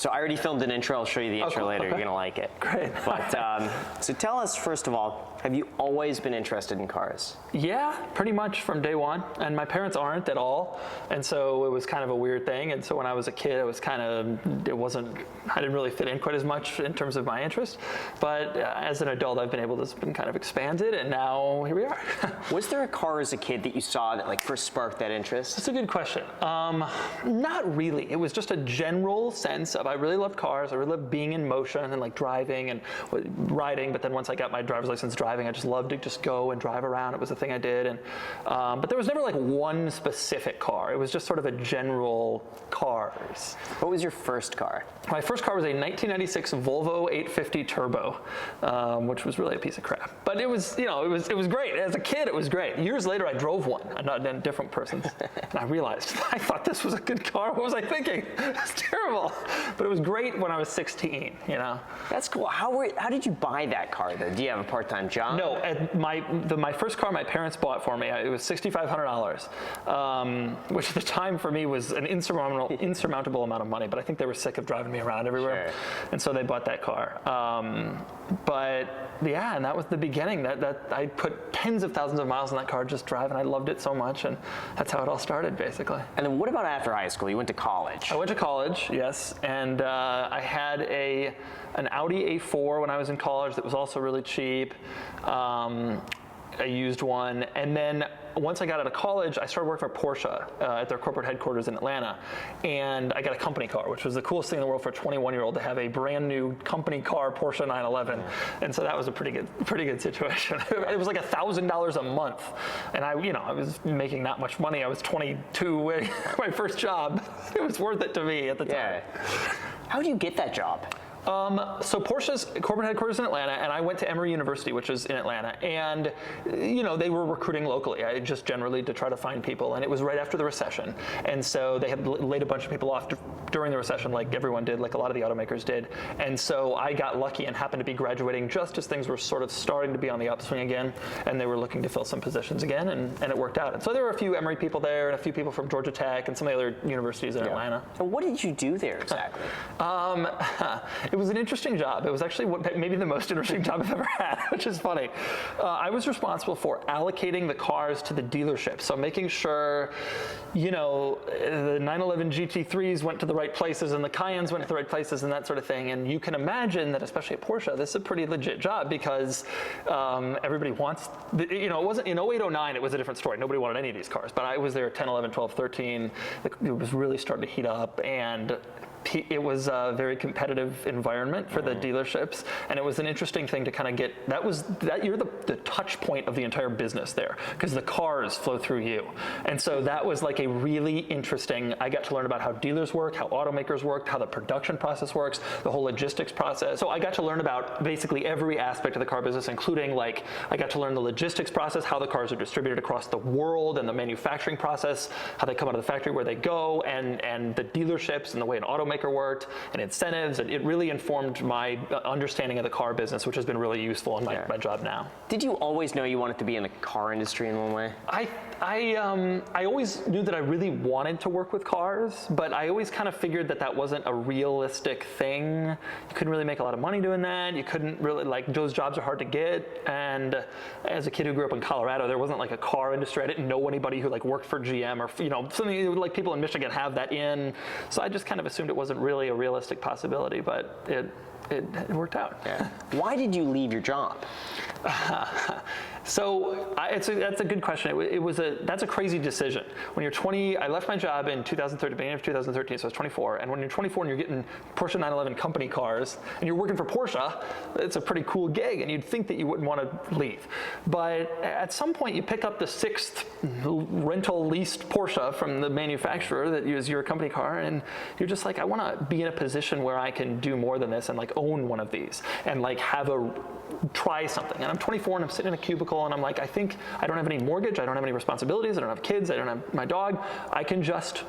So I already filmed an intro. I'll show you the intro later. Okay. You're gonna like it. Great. But so tell us, first of all, have you always been interested in cars? Yeah, pretty much from day one. And my parents aren't at all. And so it was kind of a weird thing. And so when I was a kid, I didn't really fit in quite as much in terms of my interest. But as an adult, I've been able to kind of expand it. And now here we are. Was there a car as a kid that you saw that like first sparked that interest? That's a good question. Not really. It was just a general sense of I really loved cars. I really loved being in motion and like driving and riding. But then once I got my driver's license driving, I just loved to just go and drive around. It was the thing I did. And but there was never like one specific car. It was just sort of a general cars. What was your first car? My first car was a 1996 Volvo 850 Turbo, which was really a piece of crap. But it was, it was great. As a kid, it was great. Years later, I drove one, a different person's, and I realized I thought this was a good car. What was I thinking? It's terrible. But it was great when I was 16. That's cool. How did you buy that car though? Do you have a part-time job? No. My first car my parents bought for me. It was $6,500, which at the time for me was an insurmountable amount of money. But I think they were sick of driving me around everywhere, Sure. and so they bought that car. But yeah, and that was the beginning. That I put tens of thousands of miles in that car just driving. I loved it so much, and that's how it all started, basically. And then what about after high school? You went to college. I went to college, yes, and I had an Audi A4 when I was in college that was also really cheap. I used one, and then once I got out of college, I started working for Porsche at their corporate headquarters in Atlanta, and I got a company car, which was the coolest thing in the world for a 21-year-old to have a brand new company car, Porsche 911, and so that was a pretty good situation. It was like $1,000 a month, and I was making not much money. I was 22, my first job. It was worth it to me at the time. Yeah. How did you get that job? So Porsche's corporate headquarters in Atlanta, and I went to Emory University, which is in Atlanta, and they were recruiting locally. I just generally to try to find people, and it was right after the recession, and so they had laid a bunch of people off during the recession, like everyone did, like a lot of the automakers did, and so I got lucky and happened to be graduating just as things were sort of starting to be on the upswing again, and they were looking to fill some positions again, and it worked out. And so there were a few Emory people there, and a few people from Georgia Tech, and some of the other universities in Atlanta. So what did you do there exactly? It was an interesting job. It was actually maybe the most interesting job I've ever had, which is funny. I was responsible for allocating the cars to the dealership. So making sure, the 911 GT3s went to the right places and the Cayennes went to the right places and that sort of thing. And you can imagine that, especially at Porsche, this is a pretty legit job because everybody wants, it wasn't in 08, 09, it was a different story. Nobody wanted any of these cars. But I was there 10, 11, 12, 13. It was really starting to heat up, and it was a very competitive environment for the dealerships, and it was an interesting thing to kind of get. You're the touch point of the entire business there, because the cars flow through you, and so that was like a really interesting. I got to learn about how dealers work, how automakers work, how the production process works, the whole logistics process. So I got to learn about basically every aspect of the car business, including I got to learn the logistics process, how the cars are distributed across the world, and the manufacturing process, how they come out of the factory, where they go, and the dealerships and the way an automaker worked, and incentives, and it really informed my understanding of the car business, which has been really useful in my job now. Did you always know you wanted to be in the car industry in one way? I always knew that I really wanted to work with cars, but I always kind of figured that wasn't a realistic thing. You couldn't really make a lot of money doing that. You couldn't really, those jobs are hard to get, and as a kid who grew up in Colorado, there wasn't like a car industry. I didn't know anybody who worked for GM or something like people in Michigan have that in, so I just kind of assumed it wasn't really a realistic possibility, but it worked out. Yeah. Why did you leave your job? So that's a good question. That's a crazy decision. When you're 20, I left my job in 2013, beginning of 2013, so I was 24. And when you're 24 and you're getting Porsche 911 company cars, and you're working for Porsche, it's a pretty cool gig, and you'd think that you wouldn't want to leave. But at some point, you pick up the 6th rental leased Porsche from the manufacturer that is your company car, and you're just like, I want to be in a position where I can do more than this and own one of these and try something. And I'm 24 and I'm sitting in a cubicle and I'm like, I think I don't have any mortgage, I don't have any responsibilities, I don't have kids, I don't have my dog, I can just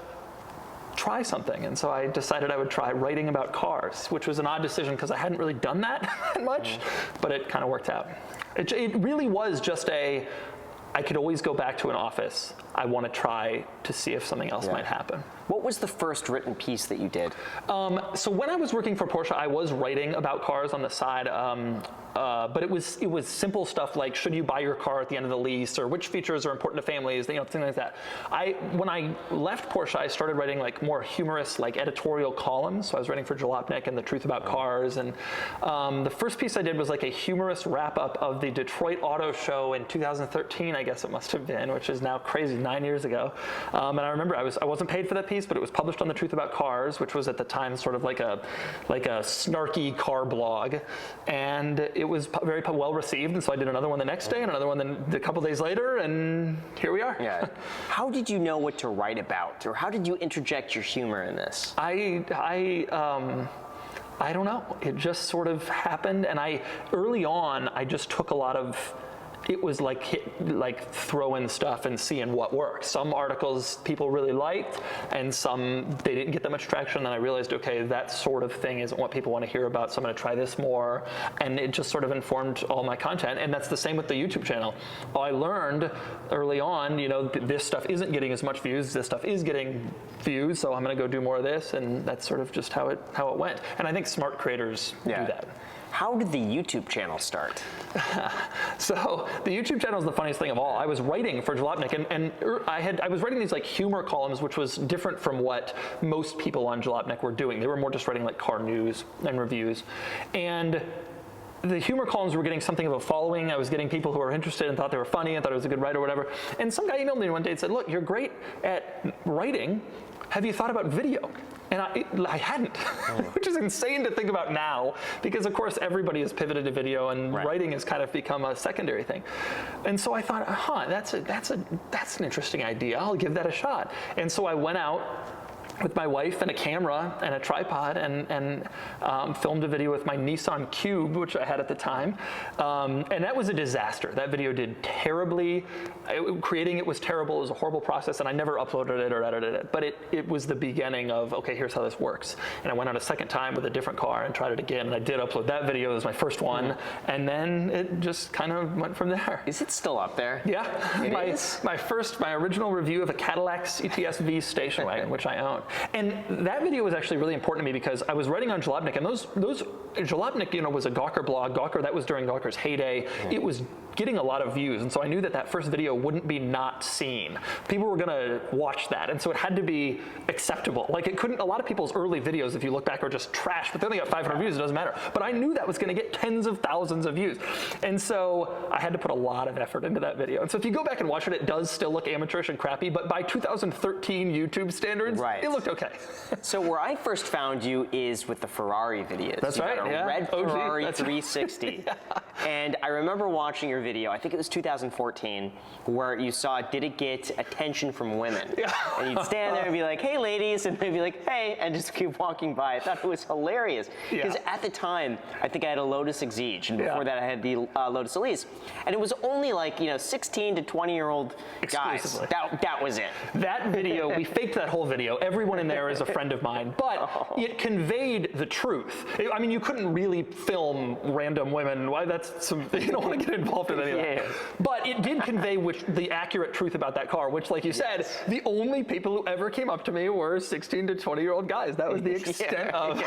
try something. And so I decided I would try writing about cars, which was an odd decision because I hadn't really done that much, but it kind of worked out. It really was just I could always go back to an office. I want to try to see if something else might happen. What was the first written piece that you did? So when I was working for Porsche, I was writing about cars on the side, but it was simple stuff like, should you buy your car at the end of the lease, or which features are important to families, things like that. When I left Porsche, I started writing like more humorous, like editorial columns. So I was writing for Jalopnik and The Truth About Cars, and the first piece I did was like a humorous wrap up of the Detroit Auto Show in 2013, I guess it must have been, which is now crazy, 9 years ago. And I remember I wasn't paid for that piece, but it was published on The Truth About Cars, which was at the time sort of like a snarky car blog, and it was very well received. And so I did another one the next day, and another one a couple days later, and here we are. Yeah. How did you know what to write about, or how did you interject your humor in this? I don't know. It just sort of happened, and early on I just took a lot of. It was like throwing stuff and seeing what works. Some articles people really liked, and some they didn't get that much traction. And I realized, okay, that sort of thing isn't what people want to hear about, so I'm going to try this more. And it just sort of informed all my content. And that's the same with the YouTube channel. I learned early on, this stuff isn't getting as much views. This stuff is getting views, so I'm going to go do more of this. And that's sort of just how it went. And I think smart creators do that. How did the YouTube channel start? So the YouTube channel is the funniest thing of all. I was writing for Jalopnik, and I was writing these like humor columns, which was different from what most people on Jalopnik were doing. They were more just writing like car news and reviews. And the humor columns were getting something of a following. I was getting people who were interested and thought they were funny and thought I was a good writer or whatever. And some guy emailed me one day and said, look, you're great at writing. Have you thought about video? And I hadn't, which is insane to think about now, because of course everybody has pivoted to video, and writing has kind of become a secondary thing. And so I thought, that's an interesting idea. I'll give that a shot. And so I went out with my wife and a camera and a tripod and filmed a video with my Nissan Cube, which I had at the time. And that was a disaster. That video did terribly. Creating it was terrible. It was a horrible process, and I never uploaded it or edited it. But it was the beginning of, okay, here's how this works. And I went out a second time with a different car and tried it again. And I did upload that video. It was my first one. And then it just kind of went from there. Is it still up there? Yeah. My original review of a Cadillac CTS-V station wagon, which I own. And that video was actually really important to me because I was writing on Jalopnik, and those Jalopnik, was a Gawker blog. Gawker, that was during Gawker's heyday. It was getting a lot of views, and so I knew that first video wouldn't be not seen. People were gonna watch that, and so it had to be acceptable. Like it couldn't. A lot of people's early videos, if you look back, are just trash, but they only got 500 views. It doesn't matter. But I knew that was gonna get tens of thousands of views, and so I had to put a lot of effort into that video. And so if you go back and watch it, it does still look amateurish and crappy, but by 2013 YouTube standards, it looked okay. So where I first found you is with the Ferrari videos. That's right. You had a red Ferrari 360. Yeah. And I remember watching your video, I think it was 2014, where you saw, did it get attention from women? Yeah. And you'd stand there and be like, hey ladies, and they'd be like, hey, and just keep walking by. I thought it was hilarious. Because at the time, I think I had a Lotus Exige, and before that I had the Lotus Elise. And it was only like, 16 to 20-year-old guys. That was it. That video, we faked that whole video. Everyone in there is a friend of mine, but it conveyed the truth. I mean, you couldn't really film random women. Why? You don't want to get involved in any of that. But it did convey the accurate truth about that car, which, like you said, the only people who ever came up to me were 16 to 20-year-old guys. That was the extent of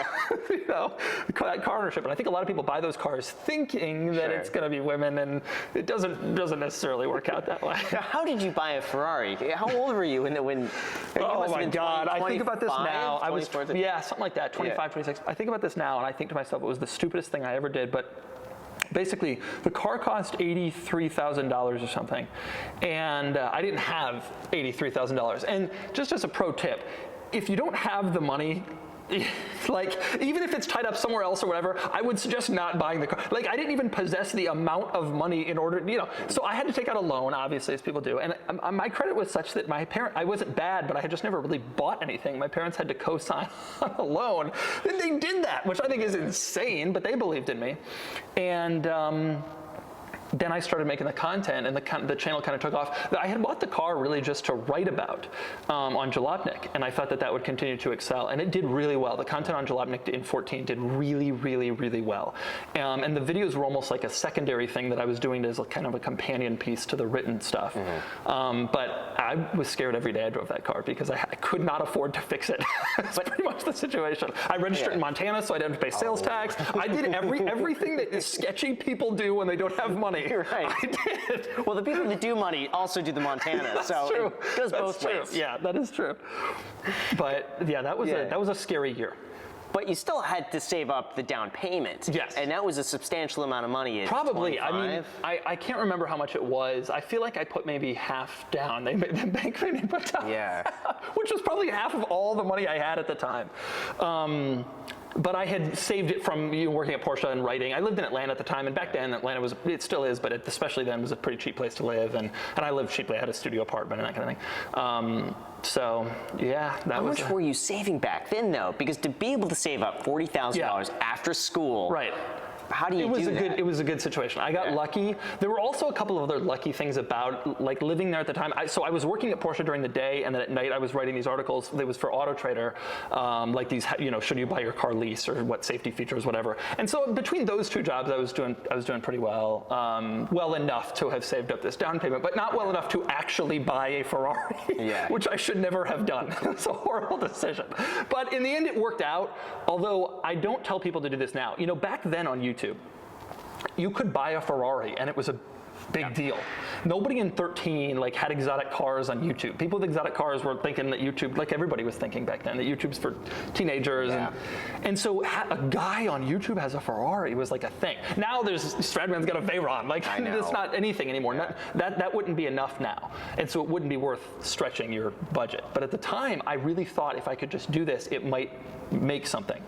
car ownership. And I think a lot of people buy those cars thinking that it's going to be women, and it doesn't necessarily work out that way. Now, how did you buy a Ferrari? How old were you when oh my God, 20, I think about this now. I was, 24, something like that, 25, 26. I think about this now, and I think to myself, it was the stupidest thing I ever did, but basically, the car cost $83,000 or something, and I didn't have $83,000. And just as a pro tip, if you don't have the money, like, even if it's tied up somewhere else or whatever, I would suggest not buying the car. Like, I didn't even possess the amount of money in order, so I had to take out a loan, obviously, as people do. And my credit was such that I wasn't bad, but I had just never really bought anything. My parents had to co-sign on a loan. And they did that, which I think is insane, but they believed in me. And then I started making the content, and the channel kind of took off. I had bought the car really just to write about on Jalopnik, and I thought that would continue to excel, and it did really well. The content on Jalopnik in 14 did really, really, really well. And the videos were almost like a secondary thing that I was doing as a kind of a companion piece to the written stuff. But I was scared every day I drove that car because I could not afford to fix it. That's pretty much the situation. I registered in Montana, so I didn't have to pay sales tax. I did everything that sketchy people do when they don't have money. Right. I did. Well, the people that do money also do the Montana, so true. it goes both ways. Yeah, that is true. But yeah, that was a scary year. But you still had to save up the down payment. Yes. And that was a substantial amount of money at Probably. 25. I mean, I can't remember how much it was. I feel like I put maybe half down. The bank made me put down. Yeah. Which was probably half of all the money I had at the time. But I had saved it from working at Porsche and writing. I lived in Atlanta at the time, and back then Atlanta it still is, but especially then was a pretty cheap place to live, and I lived cheaply. I had a studio apartment and that kind of thing. So yeah, that How was. much were you saving back then, though? Because to be able to save up $40,000 after school, Right. How do you do that? It was a good situation. I got lucky. There were also a couple of other lucky things about like living there at the time. So I was working at Porsche during the day, and then at night I was writing these articles. It was for Auto Trader, like these, should you buy your car lease or what safety features, whatever. And so between those two jobs, I was doing pretty well, well enough to have saved up this down payment, but not well enough to actually buy a Ferrari, which I should never have done. It was a horrible decision. But in the end, it worked out. Although I don't tell people to do this now. Back then on YouTube, you could buy a Ferrari and it was a big deal. Nobody in 13 had exotic cars on YouTube. People with exotic cars were thinking that YouTube, like everybody was thinking back then, that YouTube's for teenagers. And so a guy on YouTube has a Ferrari was like a thing. Now there's Stradman's got a Veyron. It's not anything anymore. That wouldn't be enough now. And so it wouldn't be worth stretching your budget. But at the time, I really thought if I could just do this, it might make something.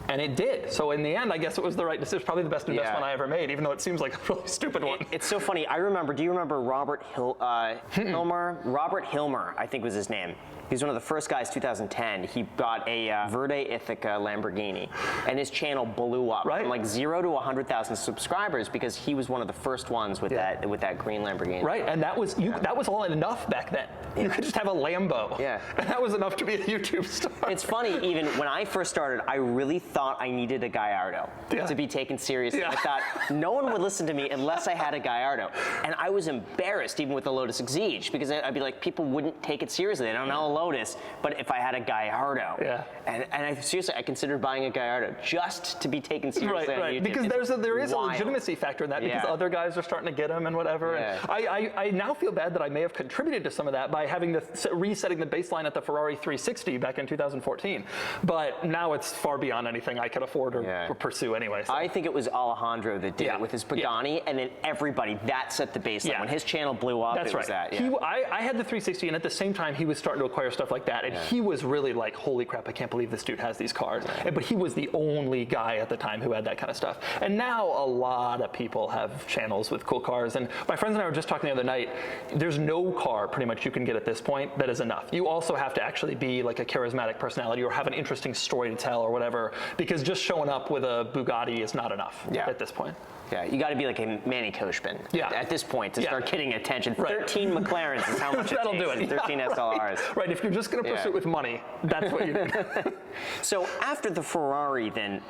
And it did. So in the end, I guess it was the right decision. Probably the best investment I ever made, even though it seems like a really stupid one. It's so funny. Do you remember Robert Hilmer? Robert Hilmer, I think was his name. He's one of the first guys, 2010. He got a Verde Ithaca Lamborghini, and his channel blew up from 0 to 100,000 subscribers because he was one of the first ones with that green Lamborghini. Right, and that was all enough back then. You could just have a Lambo. Yeah. And that was enough to be a YouTube star. It's funny, even when I first started, I really thought I needed a Gallardo to be taken seriously. Yeah. I thought no one would listen to me unless I had a Gallardo. And I was embarrassed even with the Lotus Exige because I'd be like, people wouldn't take it seriously. They don't know a Lotus, but if I had a Gallardo. Yeah. And I considered buying a Gallardo just to be taken seriously on YouTube. Because there is a legitimacy factor in that because other guys are starting to get them and whatever. Yeah. And I now feel bad that I may have contributed to some of that by having resetting the baseline at the Ferrari 360 back in 2014. But now it's far beyond anything I could afford or pursue anyway. So. I think it was Alejandro that did it with his Pagani, and then everybody, that set the baseline. When his channel blew up, That's it was right. that. Yeah. I had the 360, and at the same time, he was starting to acquire stuff like that, and he was really like, holy crap, I can't believe this dude has these cars. But he was the only guy at the time who had that kind of stuff. And now a lot of people have channels with cool cars, and my friends and I were just talking the other night, there's no car pretty much you can get at this point that is enough. You also have to actually be like a charismatic personality or have an interesting story to tell or whatever, because just showing up with a Bugatti is not enough at this point. Yeah, you got to be like a Manny Koshman at this point to start getting attention. 13 McLarens is how much it That'll takes. do it. 13 SLRs. Right, if you're just going to pursue it with money, that's what you do. So after the Ferrari, then,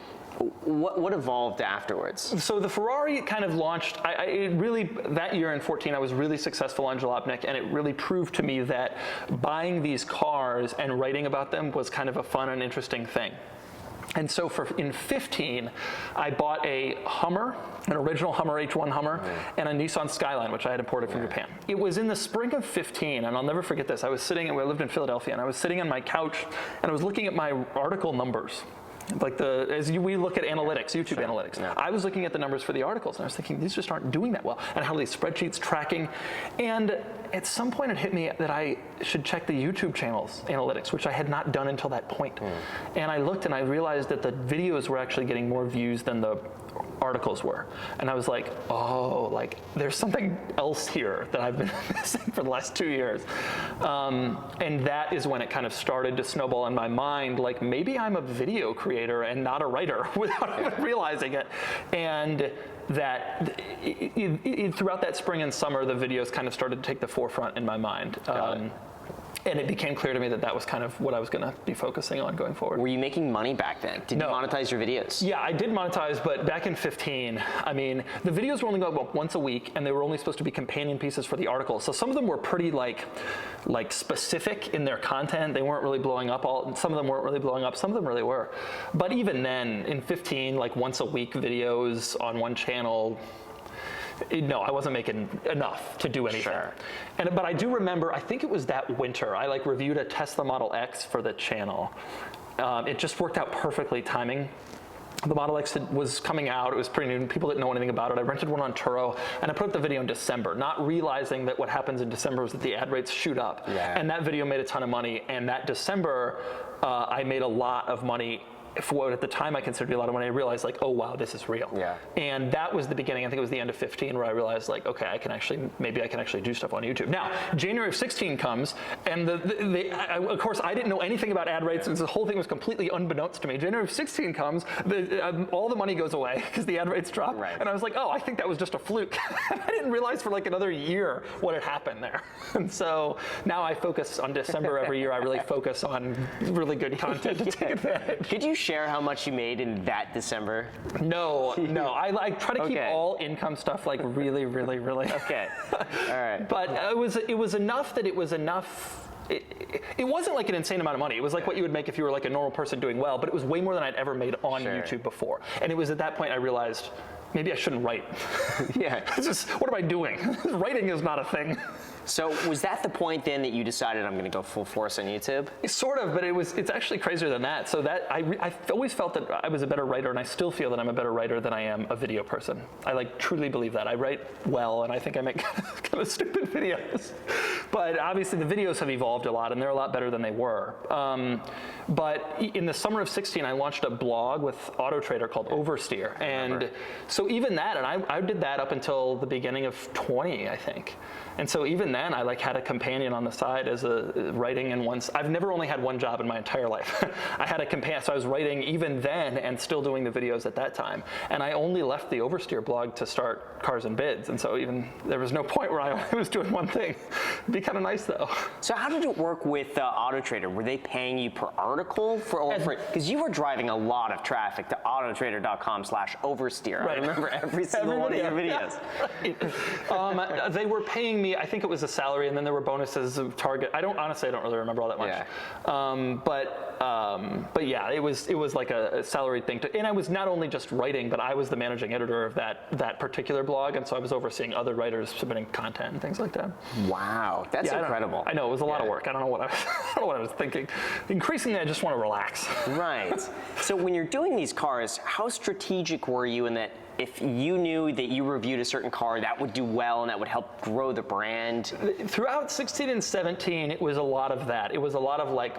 what evolved afterwards? So the Ferrari kind of launched, it really, that year in 14, I was really successful on Jalopnik, and it really proved to me that buying these cars and writing about them was kind of a fun and interesting thing. And so in 15, I bought a Hummer, an original Hummer H1 Hummer, and a Nissan Skyline, which I had imported from Japan. It was in the spring of 15, and I'll never forget this. I lived in Philadelphia, and I was sitting on my couch, and I was looking at my article numbers. We look at analytics, YouTube analytics. Yeah. I was looking at the numbers for the articles, and I was thinking, these just aren't doing that well. And how are these spreadsheets tracking? And at some point it hit me that I should check the YouTube channel's analytics, which I had not done until that point. And I looked and I realized that the videos were actually getting more views than the articles were. And I was like, there's something else here that I've been missing for the last 2 years. And that is when it kind of started to snowball in my mind, like maybe I'm a video creator creator and not a writer without even realizing it. And that throughout that spring and summer, the videos kind of started to take the forefront in my mind. And it became clear to me that that was kind of what I was going to be focusing on going forward. Were you making money back then? Did you monetize your videos? Yeah, I did monetize, but back in 15, I mean, the videos were only going up once a week, and they were only supposed to be companion pieces for the articles. So some of them were pretty like specific in their content. They weren't really blowing up. Some of them weren't really blowing up. Some of them really were. But even then, in 15, like once a week videos on one channel. No, I wasn't making enough to do anything. Sure. But I do remember, I think it was that winter, I like reviewed a Tesla Model X for the channel. It just worked out perfectly timing. The Model X was coming out, it was pretty new, people didn't know anything about it. I rented one on Turo, and I put up the video in December, not realizing that what happens in December is that the ad rates shoot up. Yeah. And that video made a ton of money, and that December, I made a lot of money. For what at the time I considered a lot of money, I realized like, oh wow, this is real. Yeah. And that was the beginning. I think it was the end of 15 where I realized like, okay, maybe I can actually do stuff on YouTube. Now, January of 16 comes, and of course I didn't know anything about ad rates, and the whole thing was completely unbeknownst to me. January of 16 comes, all the money goes away because the ad rates drop, right. And I was like, oh, I think that was just a fluke. I didn't realize for like another year what had happened there. And so now I focus on December every year. I really focus on really good content to take advantage. Could you share how much you made in that December? No. I try to keep all income stuff like really. Okay. All right. But it was enough that it was enough. It wasn't like an insane amount of money. It was like what you would make if you were like a normal person doing well, but it was way more than I'd ever made on YouTube before. And it was at that point I realized maybe I shouldn't write. Yeah. What am I doing? Writing is not a thing. So was that the point then that you decided I'm going to go full force on YouTube? Sort of, but it's actually crazier than that. So that I always felt that I was a better writer, and I still feel that I'm a better writer than I am a video person. I like truly believe that. I write well, and I think I make kind of stupid videos. But obviously the videos have evolved a lot, and they're a lot better than they were. But in the summer of 16, I launched a blog with AutoTrader called Oversteer. And so even that, and I did that up until the beginning of 20, I think. And so even then, I like had a companion on the side as a writing, and I've never only had one job in my entire life. I had a companion, so I was writing even then and still doing the videos at that time. And I only left the Oversteer blog to start Cars and Bids, and so even there was no point where I only was doing one thing. It'd be kind of nice though. So how did it work with AutoTrader? Were they paying you per article because you were driving a lot of traffic to autotrader.com/oversteer. Right. I remember every single one of your videos. Yeah. They were paying me, I think it was a salary, and then there were bonuses of target. I don't really remember all that much. Yeah. But yeah, it was like a salaried thing. And I was not only just writing, but I was the managing editor of that particular blog, and so I was overseeing other writers submitting content and things like that. Wow, that's incredible. I know, it was a lot of work. I don't know what I was thinking. Increasingly, I just want to relax. Right. So when you're doing these cars, how strategic were you in that if you knew that you reviewed a certain car that would do well and that would help grow the brand? Throughout 16 and 17, it was a lot of that. It was a lot of like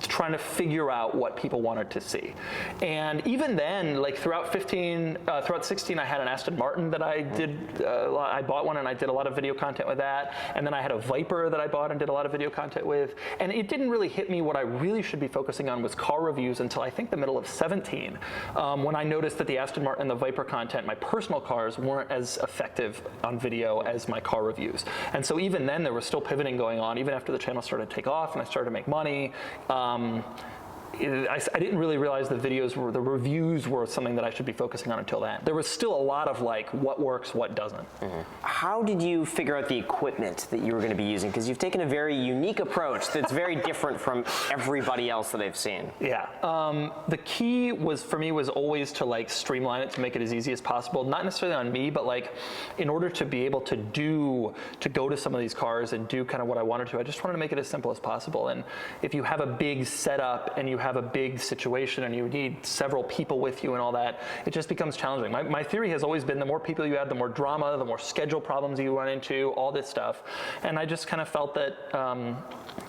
trying to figure out what people wanted to see. And even then, like throughout 16, I had an Aston Martin that I did, I bought one and I did a lot of video content with that. And then I had a Viper that I bought and did a lot of video content with. And it didn't really hit me what I really should be focusing on was car reviews until I think the middle of 17, when I noticed that the Aston Martin and the Viper content, my personal cars, weren't as effective on video as my car reviews. And so even then there was still pivoting going on, even after the channel started to take off and I started to make money. I didn't really realize the reviews were something that I should be focusing on until then. There was still a lot of like what works, what doesn't. Mm-hmm. How did you figure out the equipment that you were going to be using? Because you've taken a very unique approach that's very different from everybody else that I've seen. Yeah. The key for me was always to like streamline it to make it as easy as possible. Not necessarily on me, but like in order to be able to go to some of these cars and do kind of what I wanted to, I just wanted to make it as simple as possible. And if you have a big setup and you have a big situation and you need several people with you and all that, it just becomes challenging. My theory has always been the more people you add, the more drama, the more schedule problems you run into, all this stuff. And I just kind of felt that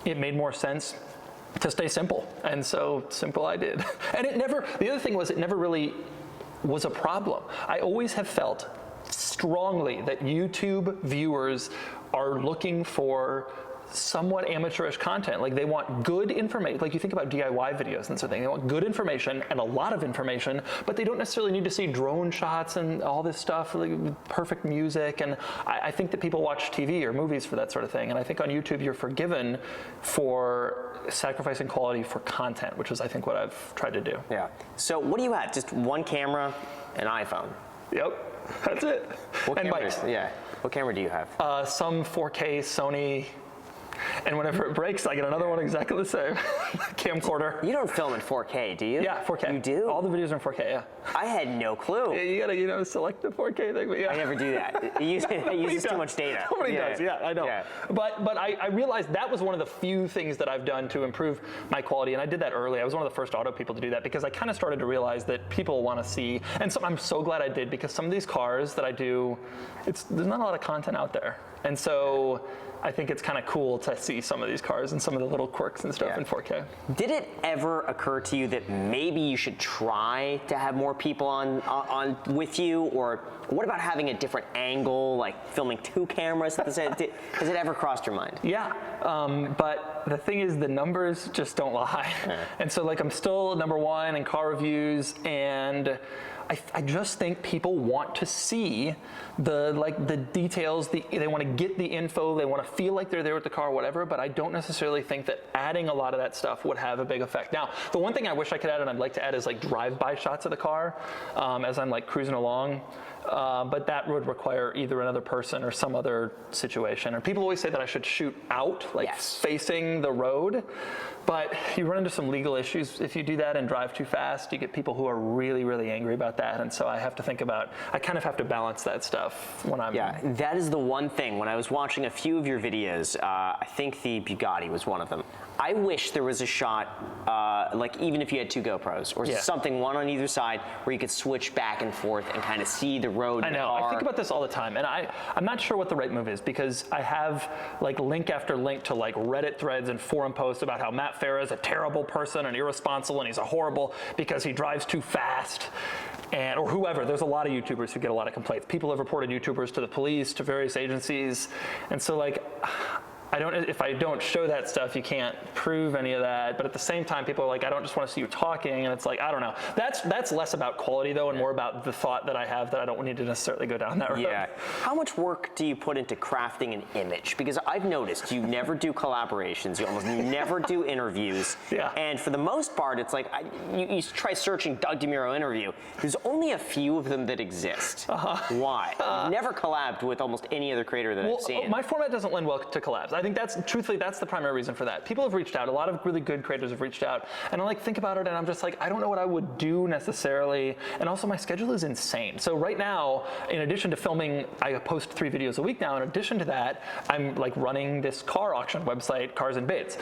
it made more sense to stay simple. And so simple I did. And the other thing was it never really was a problem. I always have felt strongly that YouTube viewers are looking for somewhat amateurish content. Like they want good information. Like you think about DIY videos and something. They want good information and a lot of information, but they don't necessarily need to see drone shots and all this stuff, like perfect music. And I think that people watch TV or movies for that sort of thing. And I think on YouTube you're forgiven for sacrificing quality for content, which is I think what I've tried to do. Yeah. So what do you have? Just one camera, an iPhone. Yep, that's it. What and cameras? mics. Yeah. What camera do you have? Some 4K Sony, and whenever it breaks, I get another one exactly the same. Camcorder. You don't film in 4K, do you? Yeah, 4K. You do? All the videos are in 4K, yeah. I had no clue. Yeah, you gotta, select the 4K thing, but yeah. I never do that. It uses too much data. Nobody does, yeah, I know. Yeah. But I realized that was one of the few things that I've done to improve my quality, and I did that early. I was one of the first auto people to do that because I kind of started to realize that people want to see, and so I'm so glad I did because some of these cars that I do, there's not a lot of content out there. And so I think it's kind of cool to see some of these cars and some of the little quirks and stuff in 4K. Did it ever occur to you that maybe you should try to have more people on with you, or what about having a different angle, like filming two cameras at the same? Has it ever crossed your mind? Yeah, but the thing is, the numbers just don't lie. And so, like, I'm still #1 in car reviews, and I just think people want to see the details. They want to get the info. They want to feel like they're there with the car, whatever. But I don't necessarily think that adding a lot of that stuff would have a big effect. Now, the one thing I wish I could add, and I'd like to add, is like drive-by shots of the car as I'm like cruising along. But that would require either another person or some other situation. Or people always say that I should shoot out, like facing the road. But you run into some legal issues if you do that and drive too fast. You get people who are really, really angry about that. And so I have to think about, I kind of have to balance that stuff when I'm... Yeah, that is the one thing. When I was watching a few of your videos, I think the Bugatti was one of them. I wish there was a shot, like even if you had two GoPros or something, one on either side, where you could switch back and forth and kind of see the road. I know. I think about this all the time, and I'm not sure what the right move is because I have like link after link to like Reddit threads and forum posts about how Matt Farah is a terrible person and irresponsible, and he's a horrible because he drives too fast. Or whoever. There's a lot of YouTubers who get a lot of complaints. People have reported YouTubers to the police, to various agencies, and so like, if I don't show that stuff, you can't prove any of that. But at the same time, people are like, I don't just want to see you talking. And it's like, I don't know. That's less about quality, though, and more about the thought that I have that I don't need to necessarily go down that road. Yeah. How much work do you put into crafting an image? Because I've noticed you never do collaborations. You almost never do interviews. Yeah. And for the most part, it's like, you try searching Doug DeMuro interview. There's only a few of them that exist. Why? You've never collabed with almost any other creator that I've seen. My format doesn't lend well to collabs. I think truthfully, that's the primary reason for that. People have reached out. A lot of really good creators have reached out. And I like think about it and I'm just like, I don't know what I would do necessarily. And also my schedule is insane. So right now, in addition to filming, I post 3 videos a week now. In addition to that, I'm like running this car auction website, Cars and Baits.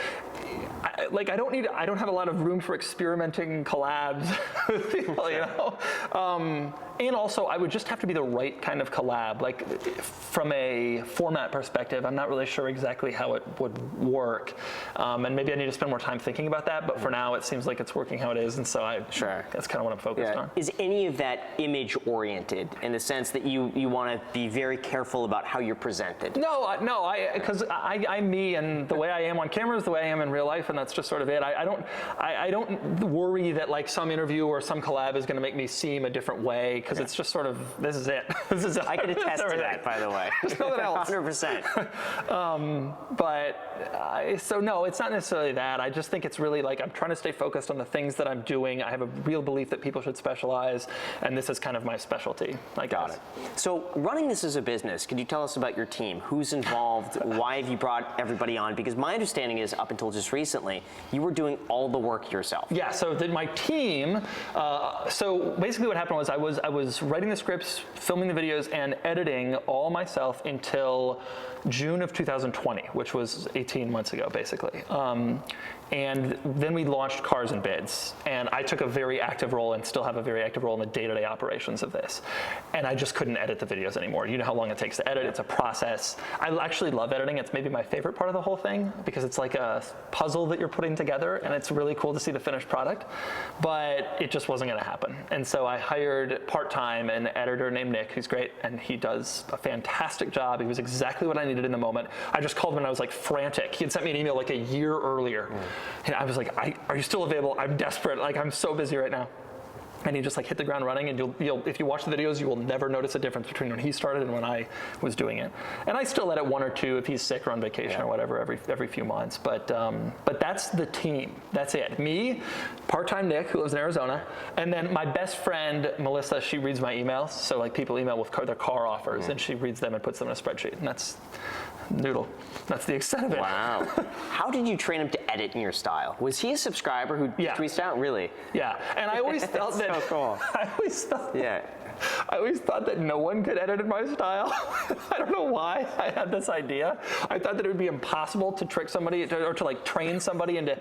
I don't have a lot of room for experimenting collabs with people, you know? And also, I would just have to be the right kind of collab. Like, from a format perspective, I'm not really sure exactly how it would work. And maybe I need to spend more time thinking about that, but for now, it seems like it's working how it is, and so that's kind of what I'm focused on. Is any of that image-oriented, in the sense that you want to be very careful about how you're presented? No, because I'm me, and the way I am on camera is the way I am in real life, and that's just sort of it. I don't worry that, like, some interview or some collab is going to make me seem a different way, because it's just sort of, this is it. This is I can attest to that, by the way. There's nothing else. 100%. So no, it's not necessarily that. I just think it's really like I'm trying to stay focused on the things that I'm doing. I have a real belief that people should specialize, and this is kind of my specialty. Got it. So running this as a business, could you tell us about your team? Who's involved? Why have you brought everybody on? Because my understanding is, up until just recently, you were doing all the work yourself. Yeah, so my team, so basically what happened was I was writing the scripts, filming the videos, and editing all myself until June of 2020, which was 18 months ago, basically. And then we launched Cars and Bids, and I took a very active role and still have a very active role in the day-to-day operations of this. And I just couldn't edit the videos anymore. You know how long it takes to edit, it's a process. I actually love editing, it's maybe my favorite part of the whole thing because it's like a puzzle that you're putting together and it's really cool to see the finished product, but it just wasn't gonna happen. And so I hired part-time an editor named Nick, who's great, and he does a fantastic job. He was exactly what I needed in the moment. I just called him and I was like frantic. He had sent me an email like a year earlier. And I was like, are you still available? I'm desperate, like I'm so busy right now. And he just like hit the ground running, and you'll if you watch the videos, you will never notice a difference between when he started and when I was doing it. And I still edit one or two if he's sick or on vacation or whatever every few months. But that's the team. That's it. Me, part-time Nick, who lives in Arizona, and then my best friend Melissa. She reads my emails. So like people email with their car offers, and she reads them and puts them in a spreadsheet. And that's Noodle. That's the extent of it. Wow. How did you train him to edit in your style? Was he a subscriber who tweets out? Really? Yeah. And I always felt that. So cool. I always thought that no one could edit in my style. I don't know why I had this idea. I thought that it would be impossible to trick somebody or to like train somebody into.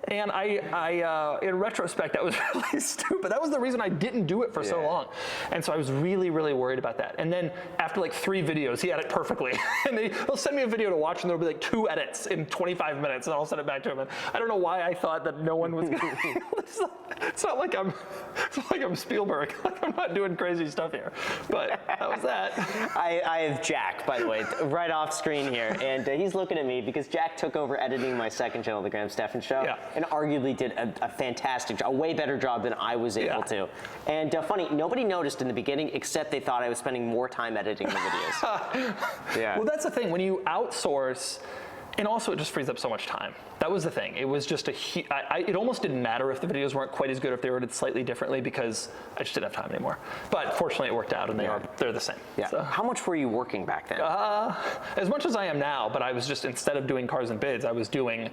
And I in retrospect, that was really stupid. That was the reason I didn't do it for so long. And so I was really, really worried about that. And then after like 3 videos, he had it perfectly. And they'll send me a video to watch, and there'll be like 2 edits in 25 minutes, and I'll send it back to him. And I don't know why I thought that no one was going to. It's not like I'm Spielberg. Like I'm not doing crazy stuff here. But that was that. I have Jack, by the way, right off screen here, and he's looking at me because Jack took over editing my second channel, The Graham Stephan Show, and arguably did a fantastic job, a way better job than I was able to. And funny, nobody noticed in the beginning except they thought I was spending more time editing the videos. Well, that's the thing. When you outsource, and also it just frees up so much time. That was the thing. It was just it almost didn't matter if the videos weren't quite as good, if they were edited slightly differently, because I just didn't have time anymore. But fortunately it worked out, and they're the same. Yeah. So. How much were you working back then? As much as I am now, but I was just, instead of doing Cars and Bids, I was doing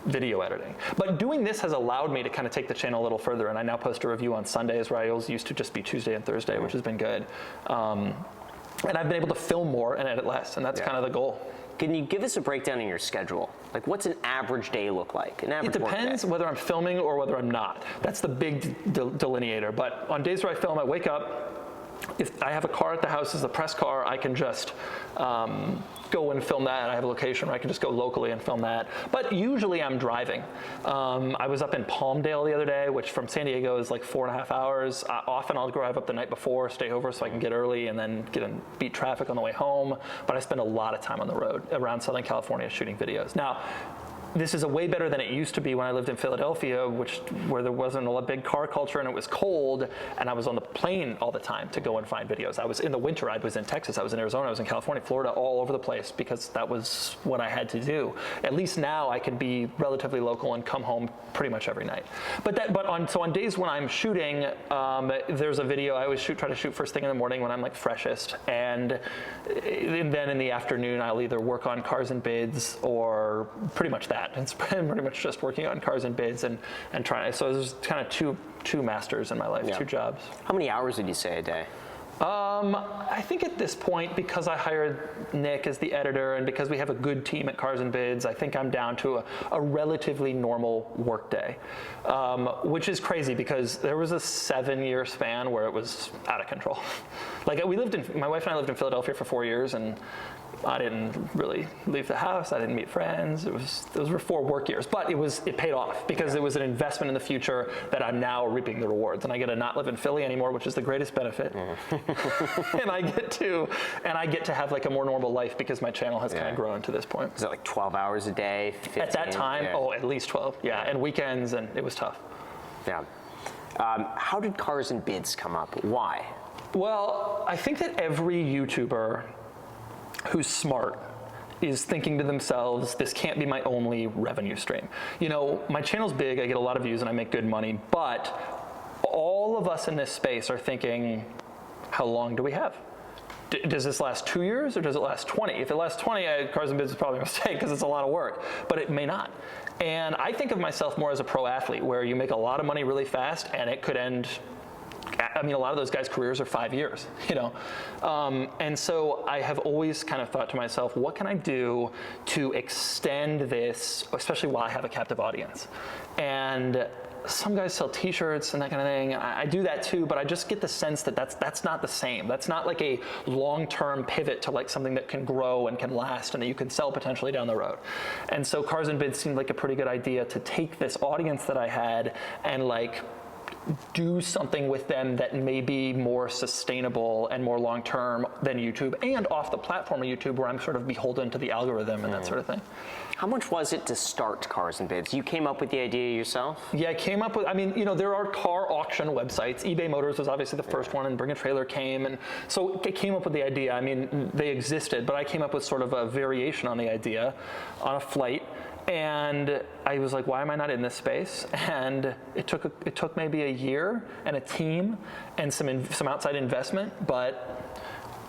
video editing. But doing this has allowed me to kind of take the channel a little further, and I now post a review on Sundays, where I always used to just be Tuesday and Thursday, which has been good. And I've been able to film more and edit less, and that's kind of the goal. Can you give us a breakdown in your schedule? Like, what's an average day look like? An average It depends whether I'm filming or whether I'm not. That's the big delineator. But on days where I film, I wake up. If I have a car at the house as a press car, I can just go and film that. I have a location where I can just go locally and film that. But usually I'm driving. I was up in Palmdale the other day, which from San Diego is like 4.5 hours. Often I'll drive up the night before, stay over so I can get early, and then beat traffic on the way home. But I spend a lot of time on the road around Southern California shooting videos. Now, this is a way better than it used to be when I lived in Philadelphia, where there wasn't a big car culture and it was cold, and I was on the plane all the time to go and find videos. I was in the winter, I was in Texas, I was in Arizona, I was in California, Florida, all over the place, because that was what I had to do. At least now I can be relatively local and come home pretty much every night. So on days when I'm shooting, there's a video I always try to shoot first thing in the morning when I'm like freshest, and then in the afternoon I'll either work on Cars and Bids or pretty much that. It's pretty much just working on Cars and Bids and trying. So there's kind of two masters in my life, 2 jobs. How many hours would you say a day? I think at this point, because I hired Nick as the editor and because we have a good team at Cars and Bids, I think I'm down to a relatively normal work day, which is crazy because there was a 7-year span where it was out of control. Like my wife and I lived in Philadelphia for 4 years, and I didn't really leave the house. I didn't meet friends. Those were 4 work years, but it paid off because it was an investment in the future that I'm now reaping the rewards, and I get to not live in Philly anymore, which is the greatest benefit. and I get to have like a more normal life because my channel has kind of grown to this point. Is it like 12 hours a day? 15? At that time, at least 12. Yeah, and weekends, and it was tough. Yeah. How did Cars and Bids come up? Why? Well, I think that every YouTuber who's smart is thinking to themselves, this can't be my only revenue stream. You know, my channel's big, I get a lot of views and I make good money, but all of us in this space are thinking, how long do we have? Does this last 2 years or does it last 20? If it lasts 20, Cars and Bids is probably a mistake because it's a lot of work, but it may not. And I think of myself more as a pro athlete where you make a lot of money really fast and it could end I mean, a lot of those guys' careers are 5 years, you know? And so I have always kind of thought to myself, what can I do to extend this, especially while I have a captive audience? And some guys sell t-shirts and that kind of thing. I do that too, but I just get the sense that that's not the same. That's not like a long-term pivot to like something that can grow and can last and that you can sell potentially down the road. And so Cars and Bids seemed like a pretty good idea to take this audience that I had and like do something with them that may be more sustainable and more long-term than YouTube, and off the platform of YouTube where I'm sort of beholden to the algorithm and that sort of thing. How much was it to start Cars and Bids? You came up with the idea yourself? Yeah, I came up with, I mean, you know, there are car auction websites. eBay Motors was obviously the first one, and Bring a Trailer came, and so I came up with the idea. I mean, they existed, but I came up with sort of a variation on the idea on a flight. And I was like, why am I not in this space? And it took maybe a year and a team and some outside investment, but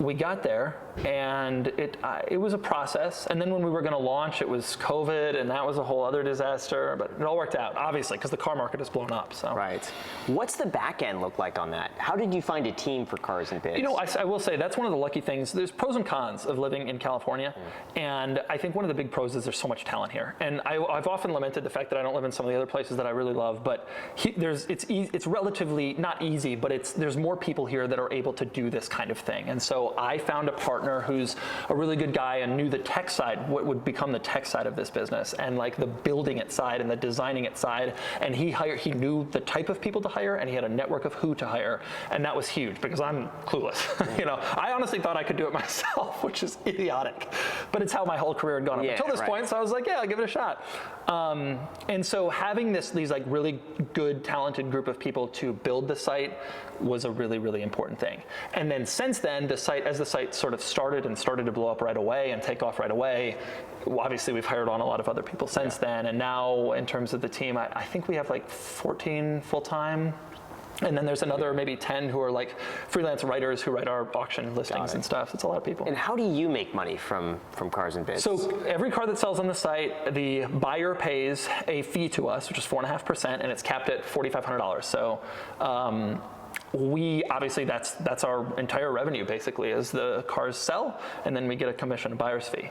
we got there, and it was a process. And then when we were going to launch, it was COVID, and that was a whole other disaster. But it all worked out, obviously, because the car market has blown up. So. Right. What's the back end look like on that? How did you find a team for Cars and Bids? You know, I will say that's one of the lucky things. There's pros and cons of living in California, and I think one of the big pros is there's so much talent here. And I've often lamented the fact that I don't live in some of the other places that I really love. But it's relatively not easy, but there's more people here that are able to do this kind of thing. And so I found a partner who's a really good guy and knew the tech side, what would become the tech side of this business, and like the building it side and the designing it side. And he knew the type of people to hire, and he had a network of who to hire. And that was huge because I'm clueless. You know, I honestly thought I could do it myself, which is idiotic. But it's how my whole career had gone up until this point. So I was like, yeah, I'll give it a shot. And so having these like really good, talented group of people to build the site was a really, really important thing. And then since then, as the site sort of started to blow up right away and take off right away, obviously we've hired on a lot of other people since then. And now in terms of the team, I think we have like 14 full-time. And then there's another maybe 10 who are like freelance writers who write our auction listings and stuff. It's a lot of people. And how do you make money from Cars and Bids? So every car that sells on the site, the buyer pays a fee to us, which is 4.5%, and it's capped at $4,500. So we obviously that's our entire revenue basically as the cars sell, and then we get a commission, a buyer's fee.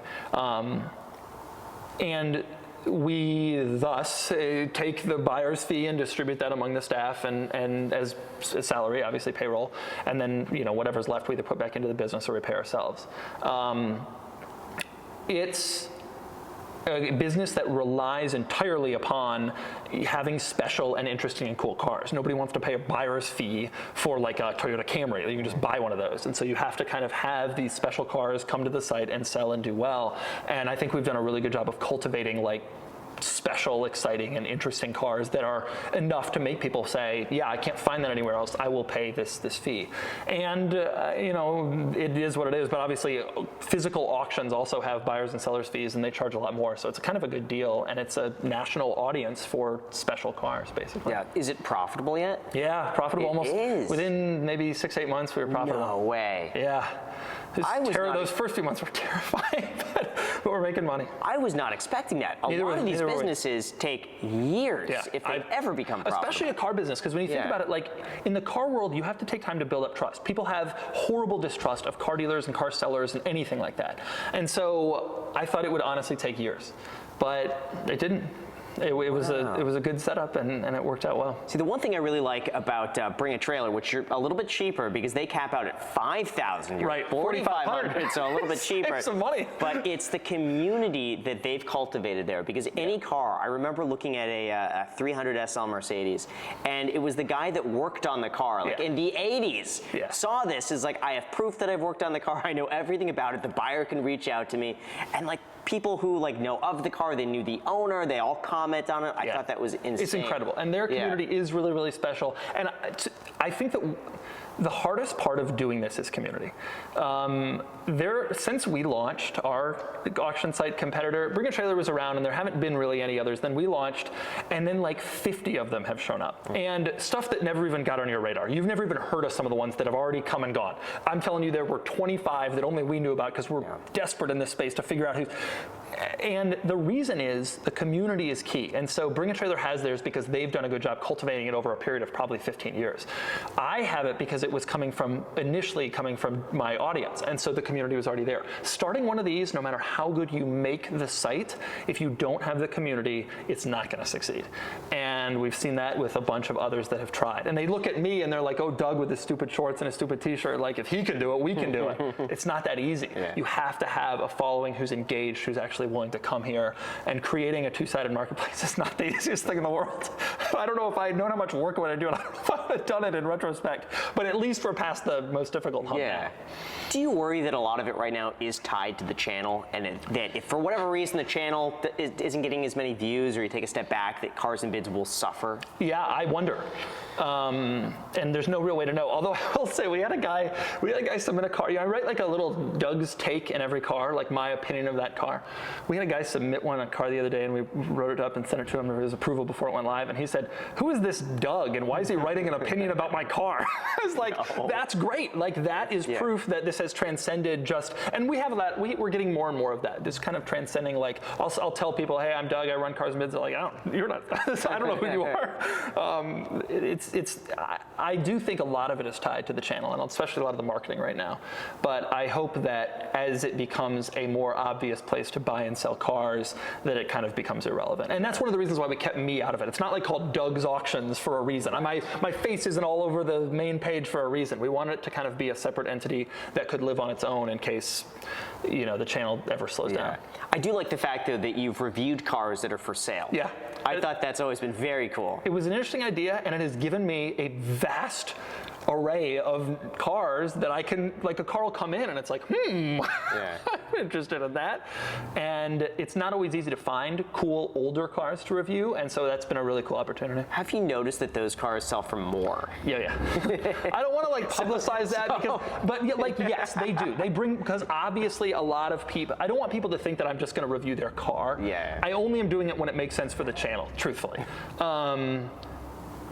And we thus take the buyer's fee and distribute that among the staff and as salary, obviously payroll, and then whatever's left we either put back into the business or we pay ourselves. It's a business that relies entirely upon having special and interesting and cool cars. Nobody wants to pay a buyer's fee for like a Toyota Camry. You can just buy one of those. And so you have to kind of have these special cars come to the site and sell and do well. And I think we've done a really good job of cultivating like special, exciting, and interesting cars that are enough to make people say, yeah, I can't find that anywhere else. I will pay this fee. And, it is what it is. But obviously, physical auctions also have buyers and sellers fees, and they charge a lot more. So it's kind of a good deal. And it's a national audience for special cars, basically. Yeah. Is it profitable yet? Yeah, profitable almost. Is. Within maybe 6-8 months, we were profitable. No way. Yeah. Those first few months were terrifying, but we're making money. I was not expecting that. A lot of these businesses take years if they ever become profitable. Especially a car business, because when you think about it, like in the car world, you have to take time to build up trust. People have horrible distrust of car dealers and car sellers and anything like that. And so I thought it would honestly take years, but it didn't. It was a good setup, and it worked out well. See, the one thing I really like about Bring a Trailer, which you're a little bit cheaper because they cap out at $5,000, right? $4,500, so a little bit cheaper. Save some money. But it's the community that they've cultivated there, because any car, I remember looking at a 300 SL Mercedes, and it was the guy that worked on the car, like in the 80s, saw this, is like, I have proof that I've worked on the car, I know everything about it, the buyer can reach out to me, and like people who like know of the car, they knew the owner, they all comment on it. I thought that was insane. It's incredible, and their community is really, really special. And I think that the hardest part of doing this is community. Since we launched our auction site competitor, Bring a Trailer was around, and there haven't been really any others. Then we launched, and then like 50 of them have shown up. And stuff that never even got on your radar. You've never even heard of some of the ones that have already come and gone. I'm telling you, there were 25 that only we knew about because we're desperate in this space to figure out who. And the reason is the community is key. And so Bring a Trailer has theirs because they've done a good job cultivating it over a period of probably 15 years. I have it because it was initially coming from my audience. And so the community was already there. Starting one of these, no matter how good you make the site, if you don't have the community, it's not going to succeed. And we've seen that with a bunch of others that have tried. And they look at me and they're like, oh, Doug with his stupid shorts and his stupid t-shirt, like if he can do it, we can do it. It's not that easy. Yeah. You have to have a following who's engaged, who's actually willing to come here, and creating a two-sided marketplace is not the easiest thing in the world. I don't know if I had known how much work would I do, and I don't know if I would have done it in retrospection, but at least we're past the most difficult hump now. Do you worry that a lot of it right now is tied to the channel, and that if for whatever reason the channel isn't getting as many views, or you take a step back, that Cars and Bids will suffer? Yeah, I wonder. And there's no real way to know. Although I will say we had a guy submit a car. I write like a little Doug's take in every car, like my opinion of that car. We had a guy submit a car the other day, and we wrote it up and sent it to him for his approval before it went live. And he said, "Who is this Doug, and why is he writing an opinion about my car?" I was like, "That's great. Like that is proof that this has transcended just." And we have that. We're getting more and more of that. This kind of transcending. Like I'll tell people, "Hey, I'm Doug. I run Cars and Bids." They're like, "Oh, you're not. I don't know who you are." I do think a lot of it is tied to the channel, and especially a lot of the marketing right now. But I hope that as it becomes a more obvious place to buy and sell cars, that it kind of becomes irrelevant. And that's one of the reasons why we kept me out of it. It's not like called Doug's Auctions for a reason. My face isn't all over the main page for a reason. We wanted it to kind of be a separate entity that could live on its own in case, the channel ever slows down. I do like the fact, though, that you've reviewed cars that are for sale. Yeah. I thought that's always been very cool. It was an interesting idea, and it has given me a vast array of cars that I can, like a car will come in and it's like, I'm interested in that. And it's not always easy to find cool older cars to review, and so that's been a really cool opportunity. Have you noticed that those cars sell for more? Yeah. I don't want to like publicize that yes, they do. They bring, because obviously a lot of people, I don't want people to think that I'm just going to review their car. Yeah. I only am doing it when it makes sense for the channel, truthfully.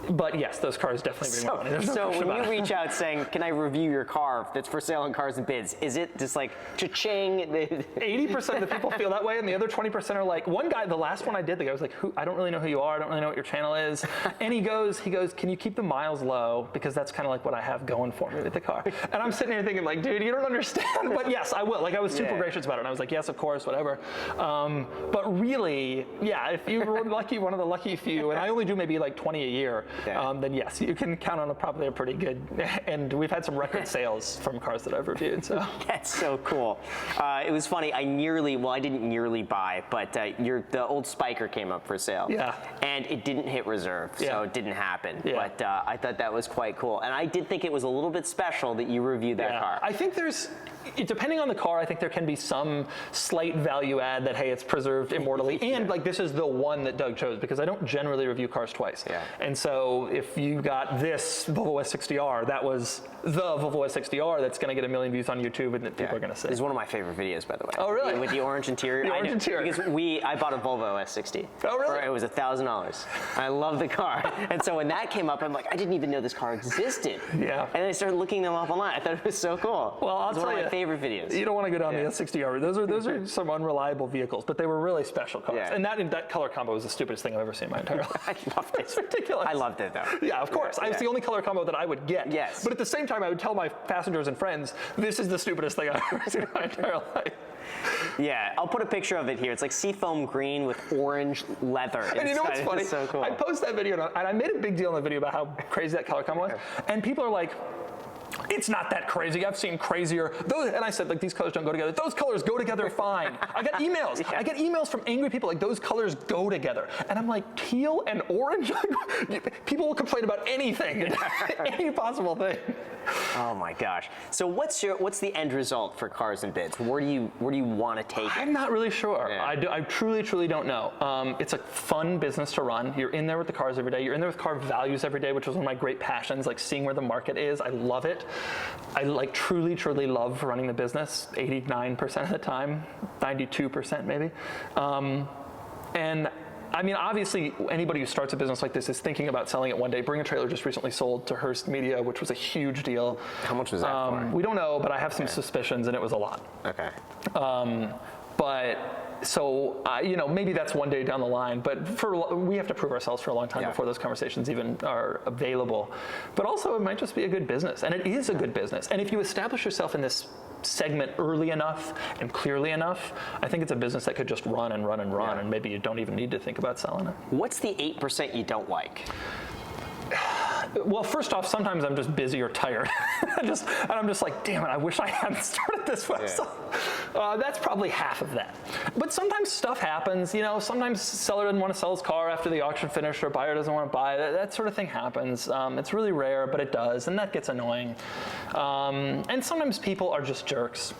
But yes, those cars definitely bring more money. There's no question when about you it. reach out saying, "Can I review your car that's for sale on Cars and Bids?" is it just like cha-ching? 80% of the people feel that way, and the other 20% are like, one guy, the last one I did, the guy was like, I don't really know who you are, I don't really know what your channel is. And he goes, "Can you keep the miles low? Because that's kind of like what I have going for me with the car." And I'm sitting here thinking like, dude, you don't understand. But yes, I will. Like I was super gracious about it. And I was like, yes, of course, whatever. But really, if you were lucky, one of the lucky few, and I only do maybe like 20 a year, then yes, you can count on probably a pretty good, and we've had some record sales from cars that I've reviewed, so. That's so cool. It was funny, I didn't nearly buy, but the old Spiker came up for sale. Yeah. And it didn't hit reserve, so it didn't happen. Yeah. But I thought that was quite cool. And I did think it was a little bit special that you reviewed that car. I think depending on the car, I think there can be some slight value add that, hey, it's preserved immortally, and like this is the one that Doug chose, because I don't generally review cars twice. Yeah. And so if you got this Volvo S60R, that was the Volvo S60R that's going to get 1 million views on YouTube, and that people are going to see. It's one of my favorite videos, by the way. Oh, really? With the orange interior. The orange interior. Because I bought a Volvo S60. Oh, really? It was $1,000. I love the car. And so when that came up, I'm like, I didn't even know this car existed. Yeah. And then I started looking them up online. I thought it was so cool. Well, I'll it's tell one of you, my favorite videos. You don't want to go down the S60R. Those are some unreliable vehicles, but they were really special cars. Yeah. And that color combo was the stupidest thing I've ever seen in my entire life. I loved it. It's ridiculous. I loved it, though. Yeah, of course. It's the only color combo that I would get. Yes. But at the same time, I would tell my passengers and friends, this is the stupidest thing I've ever seen in my entire life. Yeah, I'll put a picture of it here. It's like seafoam green with orange leather. And you know what's funny? It's so cool. I posted that video, and I made a big deal in the video about how crazy that color combo was. And people are like, it's not that crazy. I've seen crazier. And I said, like, these colors don't go together. Those colors go together fine. I got emails. I get emails from angry people like, those colors go together. And I'm like, teal and orange? People will complain about anything, any possible thing. Oh my gosh. So what's the end result for Cars and Bids? Where do you want to take it? I'm not really sure. Yeah. I truly don't know. It's a fun business to run. You're in there with the cars every day. You're in there with car values every day, which is one of my great passions, like seeing where the market is. I love it. I like truly love running the business 89% of the time, 92% maybe. And I mean, obviously, anybody who starts a business like this is thinking about selling it one day. Bring a Trailer just recently sold to Hearst Media, which was a huge deal. How much was that for? We don't know, but I have some suspicions, and it was a lot. Okay. But maybe that's one day down the line, but we have to prove ourselves for a long time Yeah. before those conversations even are available. But also, it might just be a good business, and it is a good business. And if you establish yourself in this segment early enough and clearly enough, I think it's a business that could just run and run and run, and maybe you don't even need to think about selling it. What's the 8% you don't like? Well, first off, sometimes I'm just busy or tired. And I'm just like, damn it, I wish I hadn't started this website. That's probably half of that. But sometimes stuff happens. Sometimes seller doesn't want to sell his car after the auction finished, or buyer doesn't want to buy it. That sort of thing happens. It's really rare, but it does, and that gets annoying. And sometimes people are just jerks,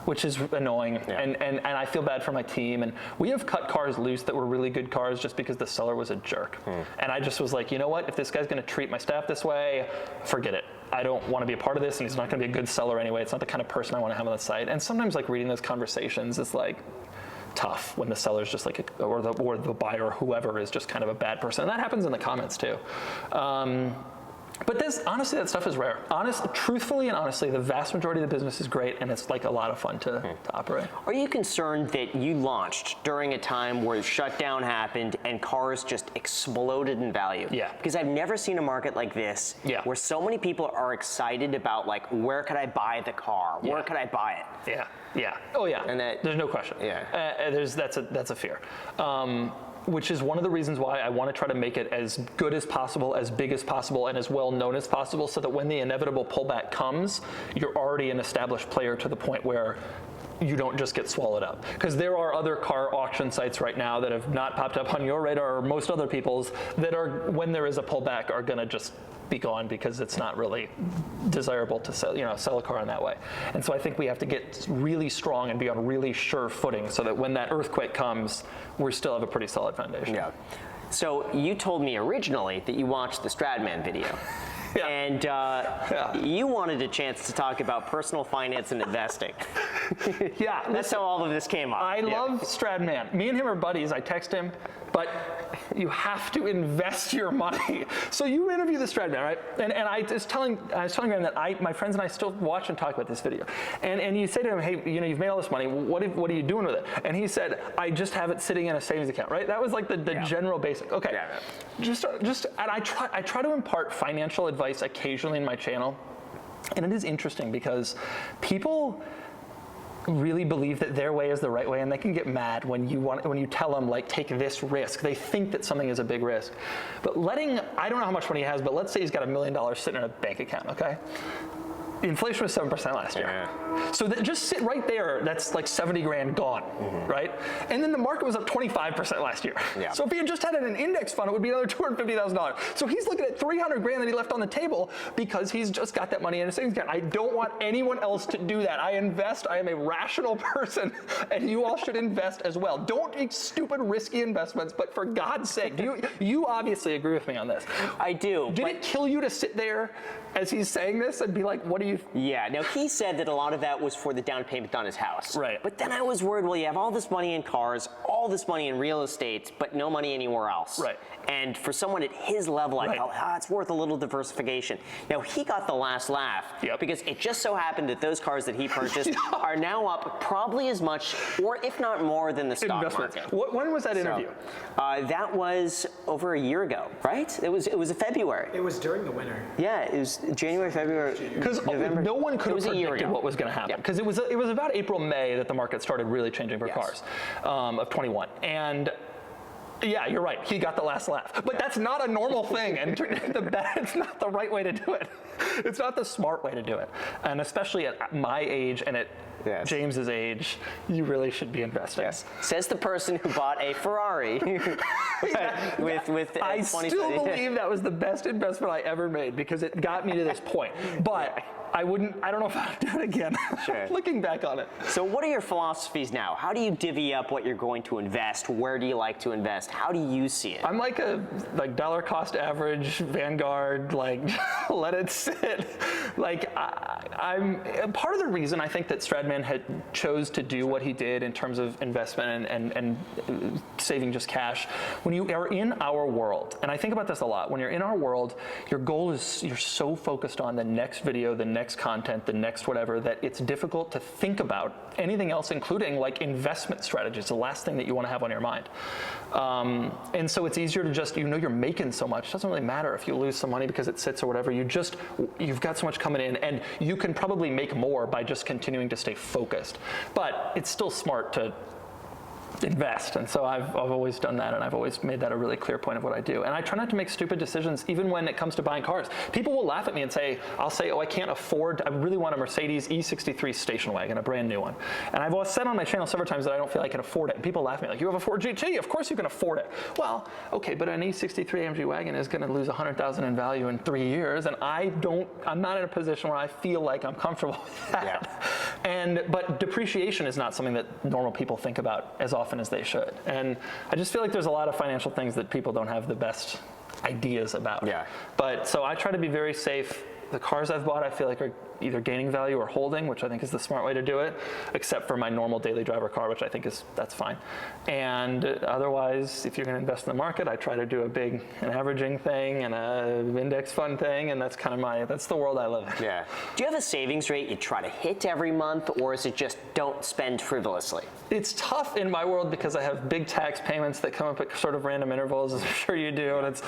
which is annoying, and I feel bad for my team. And we have cut cars loose that were really good cars just because the seller was a jerk. And I just was like, you know what? If this guy's going to treat my staff this way, forget it. I don't want to be a part of this, and he's not going to be a good seller anyway. It's not the kind of person I want to have on the site. And sometimes, like, reading those conversations is like tough when the seller's just like, or the buyer or whoever is just kind of a bad person. And that happens in the comments too. But honestly, that stuff is rare. Truthfully and honestly, the vast majority of the business is great, and it's like a lot of fun to operate. Are you concerned that you launched during a time where the shutdown happened and cars just exploded in value? Yeah. Because I've never seen a market like this where so many people are excited about, like, where could I buy the car? Where could I buy it? Yeah. Oh yeah. And there's no question. Yeah. That's a fear. Which is one of the reasons why I want to try to make it as good as possible, as big as possible, and as well known as possible, so that when the inevitable pullback comes, you're already an established player to the point where you don't just get swallowed up. Because there are other car auction sites right now that have not popped up on your radar or most other people's that are, when there is a pullback, are going to just be gone because it's not really desirable to sell a car in that way. And so I think we have to get really strong and be on really sure footing so that when that earthquake comes, we still have a pretty solid foundation. Yeah. So you told me originally that you watched the Stradman video. And you wanted a chance to talk about personal finance and investing. That's how all of this came up. I love Stradman. Me and him are buddies. I text him, but you have to invest your money. So you interview the Stradman, right? And I was telling him that my friends and I still watch and talk about this video. And you say to him, hey, you've made all this money. What are you doing with it? And he said, I just have it sitting in a savings account, right? That was like the general basic. Okay. And I try to impart financial advice occasionally in my channel. And it is interesting because people really believe that their way is the right way, and they can get mad when you tell them, like, take this risk. They think that something is a big risk. But I don't know how much money he has, but let's say he's got $1 million sitting in a bank account, okay? Inflation was 7% last year. So just sit right there, that's like 70 grand gone, right? And then the market was up 25% last year. So if he had just had it in an index fund, it would be another $250,000. So he's looking at 300 grand that he left on the table because he's just got that money in a savings account. I don't want anyone else to do that. I invest, I am a rational person, and you all should invest as well. Don't make stupid, risky investments, but for God's sake, you obviously agree with me on this. I do. Did it kill you to sit there as he's saying this and be like, what do you? Yeah, now he said that a lot of that was for the down payment on his house. Right. But then I was worried, well, you have all this money in cars, all this money in real estate, but no money anywhere else. Right. And for someone at his level, I thought, it's worth a little diversification. Now, he got the last laugh because it just so happened that those cars that he purchased are now up probably as much, or if not more, than the stock market. When was that interview? That was over a year ago, right? It was in February. It was during the winter. Yeah, it was January, February, because no one could have predicted what was going to happen. Because it was about April, May that the market started really changing for cars of 21. And yeah, you're right. He got the last laugh. But that's not a normal thing. And it's not the right way to do it. It's not the smart way to do it. And especially at my age and at James's age, you really should be investing. Yes. Says the person who bought a Ferrari with I still believe that was the best investment I ever made because it got me to this point. But I don't know if I would do it again. Looking back on it. So what are your philosophies now? How do you divvy up what you're going to invest? Where do you like to invest? How do you see it? I'm like a dollar cost average Vanguard, let it sit. I'm part of the reason I think that Stradman man had chose to do what he did in terms of investment and saving just cash, when you are in our world, and I think about this a lot, when you're in our world, your goal is you're so focused on the next video, the next content, the next whatever, that it's difficult to think about anything else, including like investment strategies, the last thing that you want to have on your mind. And so it's easier to just, you're making so much. It doesn't really matter if you lose some money because it sits or whatever. You've got so much coming in, and you can probably make more by just continuing to stay focused. But it's still smart to invest, and so I've always done that, and I've always made that a really clear point of what I do. And I try not to make stupid decisions, even when it comes to buying cars. People will laugh at me and I'll say, oh, I can't afford, I really want a Mercedes E63 station wagon, a brand new one. And I've said on my channel several times that I don't feel I can afford it. And people laugh at me like, you have a Ford GT, of course you can afford it. Well, okay, but an E63 AMG wagon is going to lose $100,000 in value in 3 years, and I'm not in a position where I feel like I'm comfortable with that. Yeah. But depreciation is not something that normal people think about as often as they should. And I just feel like there's a lot of financial things that people don't have the best ideas about. Yeah. But so I try to be very safe. The cars I've bought, I feel like are either gaining value or holding, which I think is the smart way to do it, except for my normal daily driver car, which I think that's fine. And otherwise, if you're going to invest in the market, I try to do an averaging thing and an index fund thing, and that's kind of that's the world I live in. Yeah. Do you have a savings rate you try to hit every month, or is it just don't spend frivolously? It's tough in my world because I have big tax payments that come up at sort of random intervals, as I'm sure you do, and it's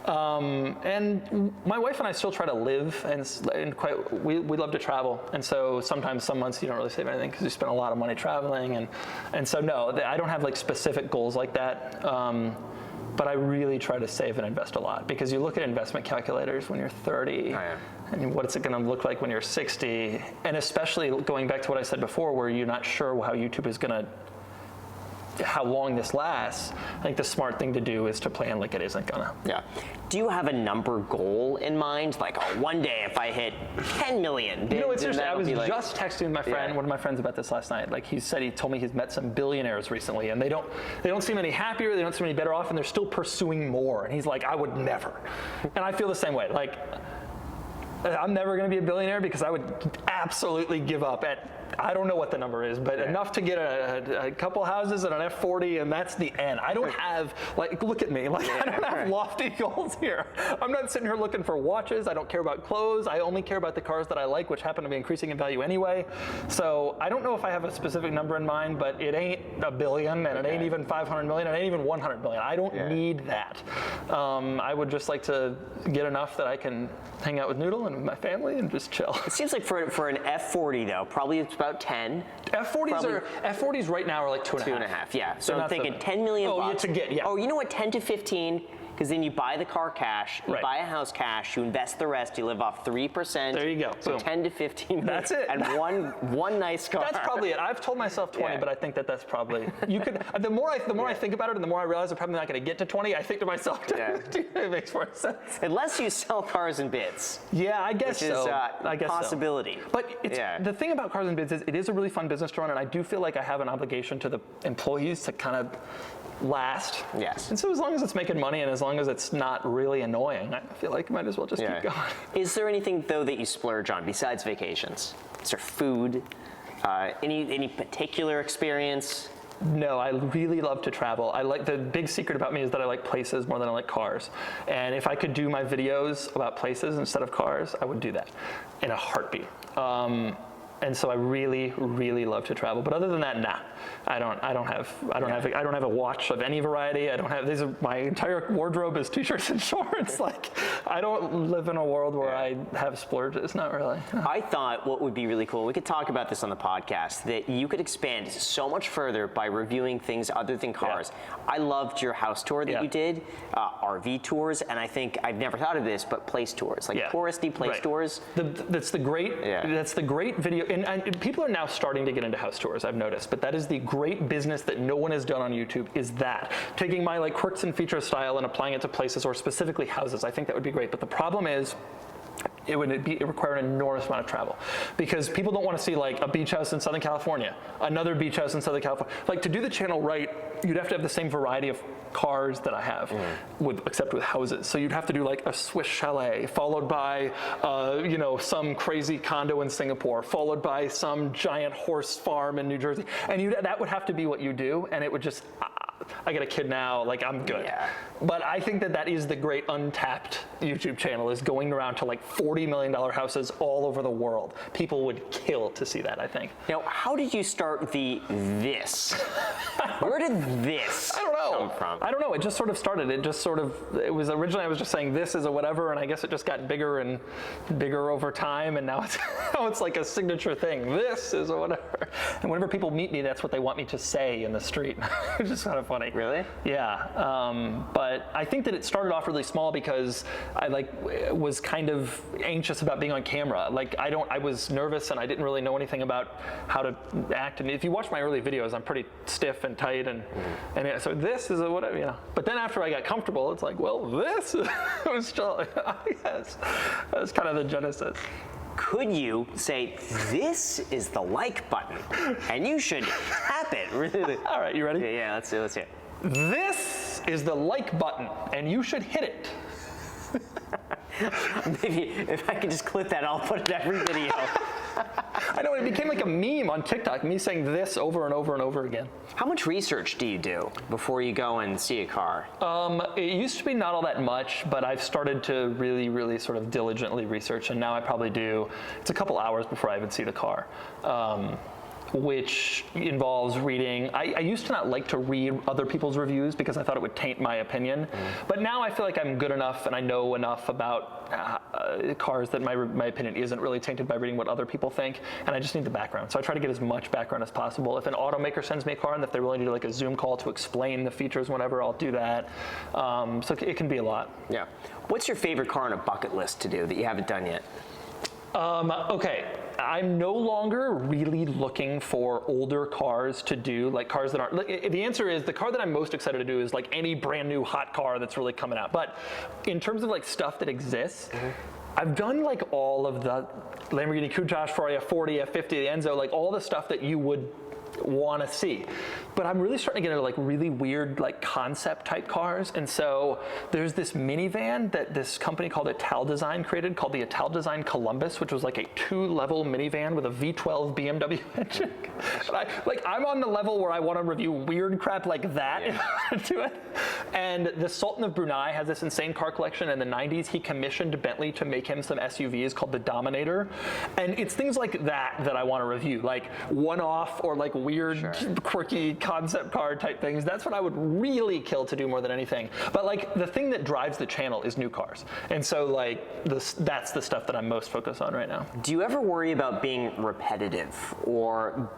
and my wife and I still try to live, and we love to travel, and so sometimes some months you don't really save anything because you spend a lot of money traveling, and so no, I don't have like specific goals like that, but I really try to save and invest a lot, because you look at investment calculators when you're 30, and what's it going to look like when you're 60, and especially going back to what I said before, where you're not sure how YouTube is going to, how long this lasts. I think the smart thing to do is to plan like it isn't gonna. Yeah. Do you have a number goal in mind? Like, oh, one day if I hit 10 million. It's interesting. I was just texting my friend, one of my friends, about this last night. Like, he told me he's met some billionaires recently, and they don't seem any happier, they don't seem any better off, and they're still pursuing more. And he's like, I would never. And I feel the same way. Like, I'm never going to be a billionaire because I would absolutely give up at, I don't know what the number is, but enough to get a couple houses and an F40, and that's the end. I don't have, like, look at me, like, I don't have lofty goals here. I'm not sitting here looking for watches. I don't care about clothes. I only care about the cars that I like, which happen to be increasing in value anyway. So I don't know if I have a specific number in mind, but it ain't $1 billion, and it ain't even 500 million, and it ain't even 100 million. I don't need that. I would just like to get enough that I can hang out with Noodle and my family and just chill. It seems like for an F40 though, probably it's about 10. F40s right now are like 2.5. 2.5, yeah. So I'm thinking 10 million bucks. Oh, you know what, 10 to 15, because then you buy the car cash, you buy a house cash, you invest the rest, you live off 3%. There you go. So 10 to 15. That's it. And one nice car. That's probably it. I've told myself 20, but I think that's probably, you could, the more I think about it, and the more I realize I'm probably not going to get to 20, I think to myself, it makes more sense. Unless you sell cars and bits. Yeah, I guess so. I guess possibility. So. But the thing about cars and bids is it is a really fun business to run, and I do feel like I have an obligation to the employees to kind of last. Yes. And so as long as it's making money and as long as it's not really annoying, I feel like you might as well just keep going. Is there anything though that you splurge on besides vacations? Is there food? Any particular experience? No, I really love to travel. The big secret about me is that I like places more than I like cars. And if I could do my videos about places instead of cars, I would do that in a heartbeat. And so I really, really love to travel. But other than that, nah. I don't have a watch of any variety. My entire wardrobe is t-shirts and shorts. Like, I don't live in a world where I have splurges, not really. I thought what would be really cool, we could talk about this on the podcast, that you could expand so much further by reviewing things other than cars. I loved your house tour that you did, RV tours, and I think I've never thought of this, but place tours, like touristy place tours. That's the great video, and people are now starting to get into house tours, I've noticed, but that is the great business that no one has done on YouTube, is that. Taking my like quirks and features style and applying it to places, or specifically houses. I think that would be great, but the problem is it would require an enormous amount of travel, because people don't want to see like a beach house in Southern California, another beach house in Southern California. Like, to do the channel right, you'd have to have the same variety of cars that I have, except with houses. So you'd have to do like a Swiss chalet, followed by, some crazy condo in Singapore, followed by some giant horse farm in New Jersey. And that would have to be what you do, and it would just, I got a kid now, like I'm good. Yeah. But I think that is the great untapped YouTube channel, is going around to like $40 million houses all over the world. People would kill to see that, I think. Now, how did you start this? Where did this come from? I don't know. It just sort of started. It was originally I was just saying this is a whatever, and I guess it just got bigger and bigger over time, and now it's like a signature thing. This is a whatever. And whenever people meet me, that's what they want me to say in the street. It's just kind of funny. Really? Yeah. But I think that it started off really small because I was kind of anxious about being on camera. I was nervous and I didn't really know anything about how to act. And if you watch my early videos, I'm pretty stiff and tight, and so this is a whatever, But then after I got comfortable, it's like, well, this was still, yes, that's kind of the genesis. Could you say, this is the like button, and you should tap it? Really? All right, you ready? Yeah, let's hear it. This is the like button, and you should hit it. Maybe if I could just clip that, I'll put it in every video. I know, it became like a meme on TikTok, me saying this over and over and over again. How much research do you do before you go and see a car? It used to be not all that much, but I've started to really, really sort of diligently research, and now I probably it's a couple hours before I even see the car. Which involves reading. I used to not like to read other people's reviews because I thought it would taint my opinion. But now I feel like I'm good enough and I know enough about cars that my opinion isn't really tainted by reading what other people think, and I just need the background. So I try to get as much background as possible. If an automaker sends me a car and if they're willing to do like a Zoom call to explain the features, whatever, I'll do that. So it can be a lot. Yeah. What's your favorite car on a bucket list to do that you haven't done yet? Okay, I'm no longer really looking for older cars to do, like cars that aren't, the answer is the car that I'm most excited to do is like any brand new hot car that's really coming out. But in terms of like stuff that exists, I've done like all of the Lamborghini Countach, Ferrari F40, F50, the Enzo, like all the stuff that you would want to see. But I'm really starting to get into like really weird like concept type cars. And so there's this minivan that this company called Italdesign created called the Italdesign Columbus, which was like a 2-level minivan with a V12 BMW engine. I'm on the level where I want to review weird crap like that to it. And the Sultan of Brunei has this insane car collection. In the 90s, he commissioned Bentley to make him some SUVs called the Dominator. And it's things like that I want to review, like one-off or like weird, quirky concept car type things. That's what I would really kill to do more than anything. But like the thing that drives the channel is new cars. And so like that's the stuff that I'm most focused on right now. Do you ever worry about being repetitive or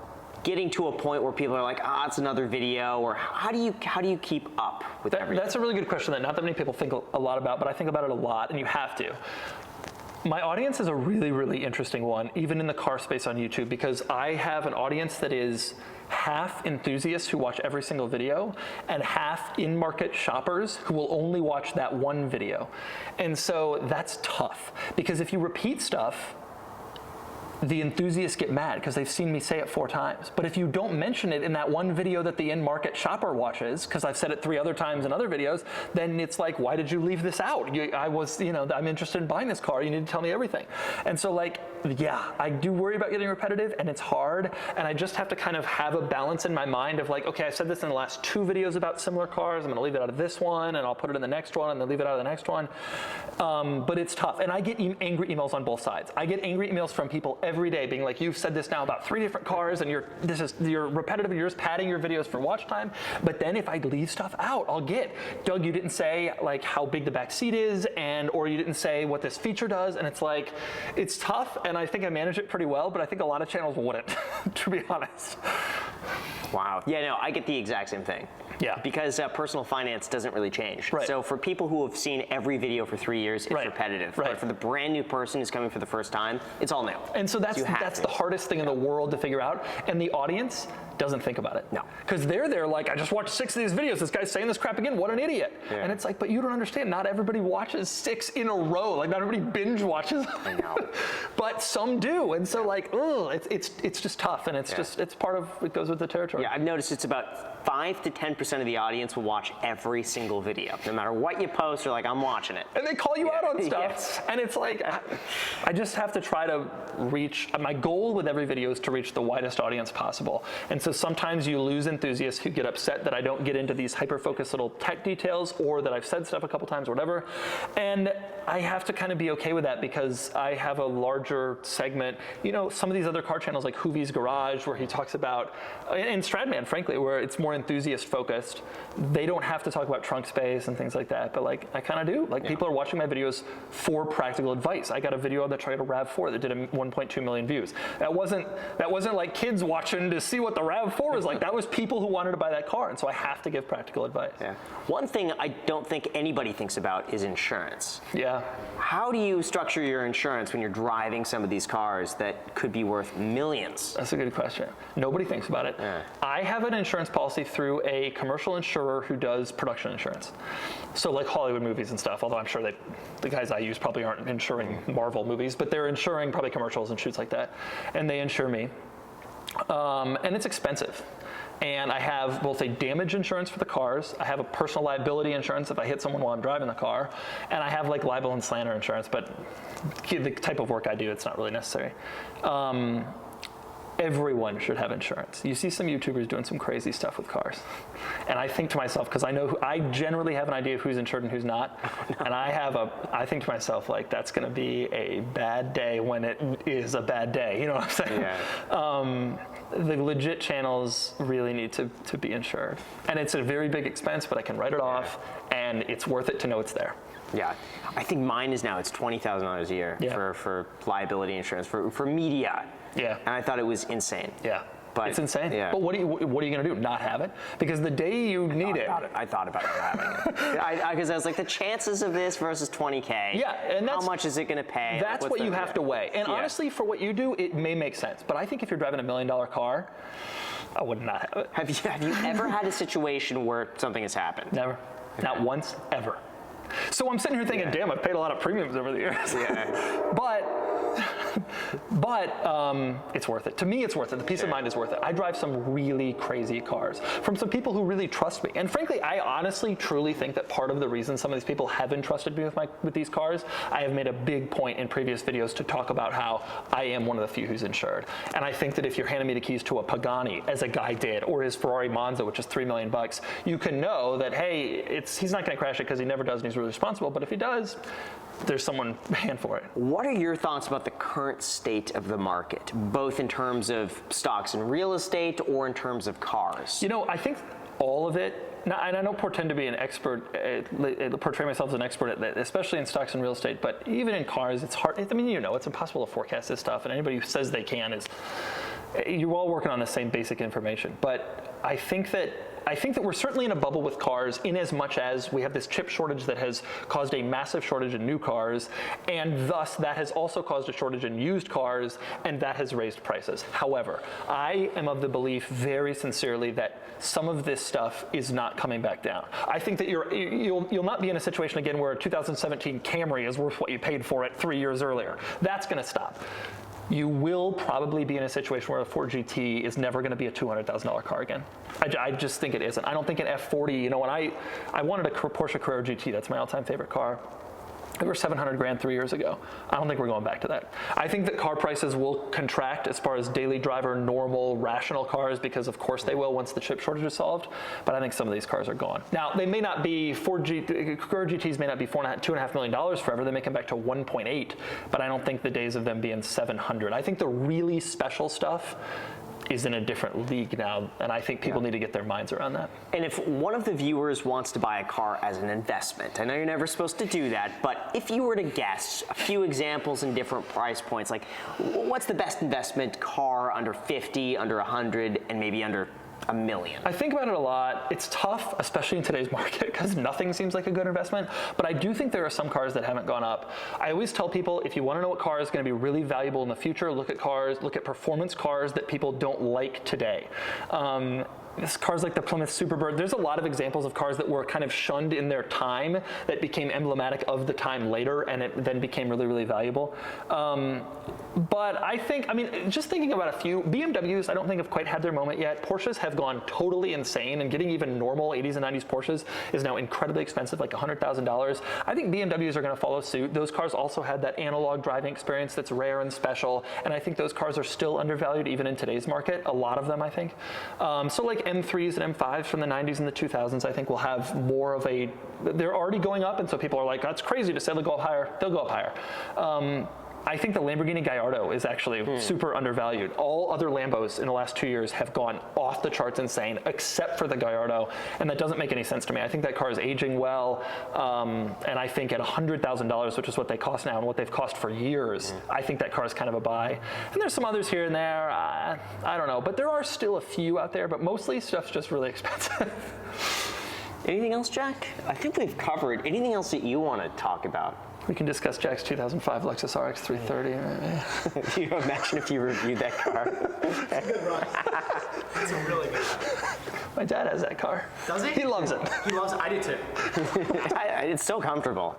getting to a point where people are like, it's another video, or how do you keep up with everything? That's a really good question that not that many people think a lot about, but I think about it a lot, and you have to. My audience is a really, really interesting one, even in the car space on YouTube, because I have an audience that is half enthusiasts who watch every single video and half in-market shoppers who will only watch that one video. And so that's tough, because if you repeat stuff, the enthusiasts get mad because they've seen me say it 4 times. But if you don't mention it in that one video that the in-market shopper watches, because I've said it 3 other times in other videos, then it's like, why did you leave this out? I'm interested in buying this car. You need to tell me everything. And so I do worry about getting repetitive, and it's hard. And I just have to kind of have a balance in my mind of like, okay, I said this in the last 2 videos about similar cars. I'm going to leave it out of this one, and I'll put it in the next one, and then leave it out of the next one. But it's tough. And I get angry emails on both sides. I get angry emails from people every day being like, you've said this now about 3 different cars and you're repetitive and you're just padding your videos for watch time. But then if I leave stuff out, I'll get, Doug, you didn't say like how big the back seat is, or you didn't say what this feature does. And it's like, it's tough, and I think I manage it pretty well, but I think a lot of channels wouldn't, to be honest. Wow. Yeah, no, I get the exact same thing. Yeah. Because personal finance doesn't really change. Right. So for people who have seen every video for 3 years, it's repetitive. Right. But for the brand new person who's coming for the first time, it's all new. And so that's the hardest thing in the world to figure out. And the audience doesn't think about it. No. Because they're there like, I just watched 6 of these videos. This guy's saying this crap again. What an idiot. Yeah. And it's like, but you don't understand. Not everybody watches 6 in a row. Like, not everybody binge watches. I know. But some do. And so like, it's just tough. And it's just, it's part of, it goes with the territory. Yeah, I've noticed it's about 5 to 10% 90% of the audience will watch every single video. No matter what you post, they're like, I'm watching it. And they call you out on stuff. Yes. And it's like, I just have to try to reach, my goal with every video is to reach the widest audience possible. And so sometimes you lose enthusiasts who get upset that I don't get into these hyper-focused little tech details, or that I've said stuff a couple times or whatever. And I have to kind of be okay with that, because I have a larger segment. You know, some of these other car channels like Hoovie's Garage, where he talks about, and Stradman, frankly, where it's more enthusiast focused, they don't have to talk about trunk space and things like that, but like I kind of do. Like, people are watching my videos for practical advice. I got a video on the Toyota RAV4 that did 1.2 million views. That wasn't like kids watching to see what the RAV4 was like. That was people who wanted to buy that car, and so I have to give practical advice. Yeah. One thing I don't think anybody thinks about is insurance. Yeah. How do you structure your insurance when you're driving some of these cars that could be worth millions? That's a good question. Nobody thinks about it. Yeah. I have an insurance policy through a commercial insurer who does production insurance. So like Hollywood movies and stuff, although I'm sure the guys I use probably aren't insuring Marvel movies, but they're insuring probably commercials and shoots like that. And they insure me. And it's expensive. And I have both a damage insurance for the cars, I have a personal liability insurance if I hit someone while I'm driving the car, and I have like libel and slander insurance, but the type of work I do, it's not really necessary. Everyone should have insurance. You see some YouTubers doing some crazy stuff with cars. And I think to myself, because I generally have an idea of who's insured and who's not, and I think to myself, like, that's gonna be a bad day when it is a bad day, you know what I'm saying? Yeah. The legit channels really need to be insured. And it's a very big expense, but I can write it off, and it's worth it to know it's there. Yeah, I think mine is now, it's $20,000 a year for liability insurance, for media. Yeah. And I thought it was insane. Yeah. But it's insane. Yeah. But what are you going to do? Not have it? Because the day you need it. I thought about not having it. Because I was like, the chances of this versus 20K. Yeah, and how much is it going to pay? That's what you have to weigh. And honestly, for what you do, it may make sense. But I think if you're driving $1 million car, I would not have it. Have you ever had a situation where something has happened? Never. Okay. Not once, ever. So I'm sitting here thinking, damn, I've paid a lot of premiums over the years. Yeah. But it's worth it. To me, it's worth it. The peace of mind is worth it. I drive some really crazy cars from some people who really trust me. And frankly, I honestly, truly think that part of the reason some of these people have entrusted me with these cars, I have made a big point in previous videos to talk about how I am one of the few who's insured. And I think that if you're handing me the keys to a Pagani, as a guy did, or his Ferrari Monza, which is $3 million, you can know that, hey, he's not going to crash it because he never does and he's really responsible. But if he does, there's someone paying for it. What are your thoughts about the current state of the market, both in terms of stocks and real estate or in terms of cars? You know, I think all of it, and I don't pretend to be an expert, portray myself as an expert at that, especially in stocks and real estate, but even in cars, it's hard. I mean, you know, it's impossible to forecast this stuff, and anybody who says they can you're all working on the same basic information. But I think that we're certainly in a bubble with cars, in as much as we have this chip shortage that has caused a massive shortage in new cars, and thus that has also caused a shortage in used cars, and that has raised prices. However, I am of the belief very sincerely that some of this stuff is not coming back down. I think that you'll not be in a situation again where a 2017 Camry is worth what you paid for it 3 years earlier. That's going to stop. You will probably be in a situation where a Ford GT is never going to be a $200,000 car again. I just think it isn't. I don't think an F40, you know, when I wanted a Porsche Carrera GT, that's my all-time favorite car. They were $700,000 3 years ago. I don't think we're going back to that. I think that car prices will contract as far as daily driver, normal, rational cars, because of course they will once the chip shortage is solved. But I think some of these cars are gone. Now, they may not be, Carrera GTs may not be $2.5 million forever. They may come back to 1.8, but I don't think the days of them being 700. I think the really special stuff is in a different league now, and I think people need to get their minds around that. And if one of the viewers wants to buy a car as an investment, I know you're never supposed to do that, but if you were to guess a few examples in different price points, like what's the best investment car under 50, under 100, and maybe under $1 million? I think about it a lot. It's tough, especially in today's market, because nothing seems like a good investment. But I do think there are some cars that haven't gone up. I always tell people, if you want to know what car is going to be really valuable in the future, look at performance cars that people don't like today. cars like the Plymouth Superbird. There's a lot of examples of cars that were kind of shunned in their time that became emblematic of the time later, and it then became really, really valuable. But I think, I mean, just thinking about a few, BMWs I don't think have quite had their moment yet. Porsches have gone totally insane, and getting even normal 80s and 90s Porsches is now incredibly expensive, like $100,000. I think BMWs are going to follow suit. Those cars also had that analog driving experience that's rare and special, and I think those cars are still undervalued even in today's market, a lot of them I think. So like M3s and M5s from the 90s and the 2000s I think will have more of a, they're already going up, and so people are like, that's crazy to say they'll go up higher. They'll go up higher. I think the Lamborghini Gallardo is actually super undervalued. All other Lambos in the last 2 years have gone off the charts insane, except for the Gallardo, and that doesn't make any sense to me. I think that car is aging well, and I think at $100,000, which is what they cost now and what they've cost for years, I think that car is kind of a buy. And there's some others here and there, I don't know, but there are still a few out there, but mostly stuff's just really expensive. Anything else, Jack? I think we've covered anything else that you want to talk about. We can discuss Jack's 2005 Lexus RX 330. Can you imagine if you reviewed that car? It's a good run. It's a really good run. My dad has that car. Does he? He loves it. He loves it. I do too. It's so comfortable.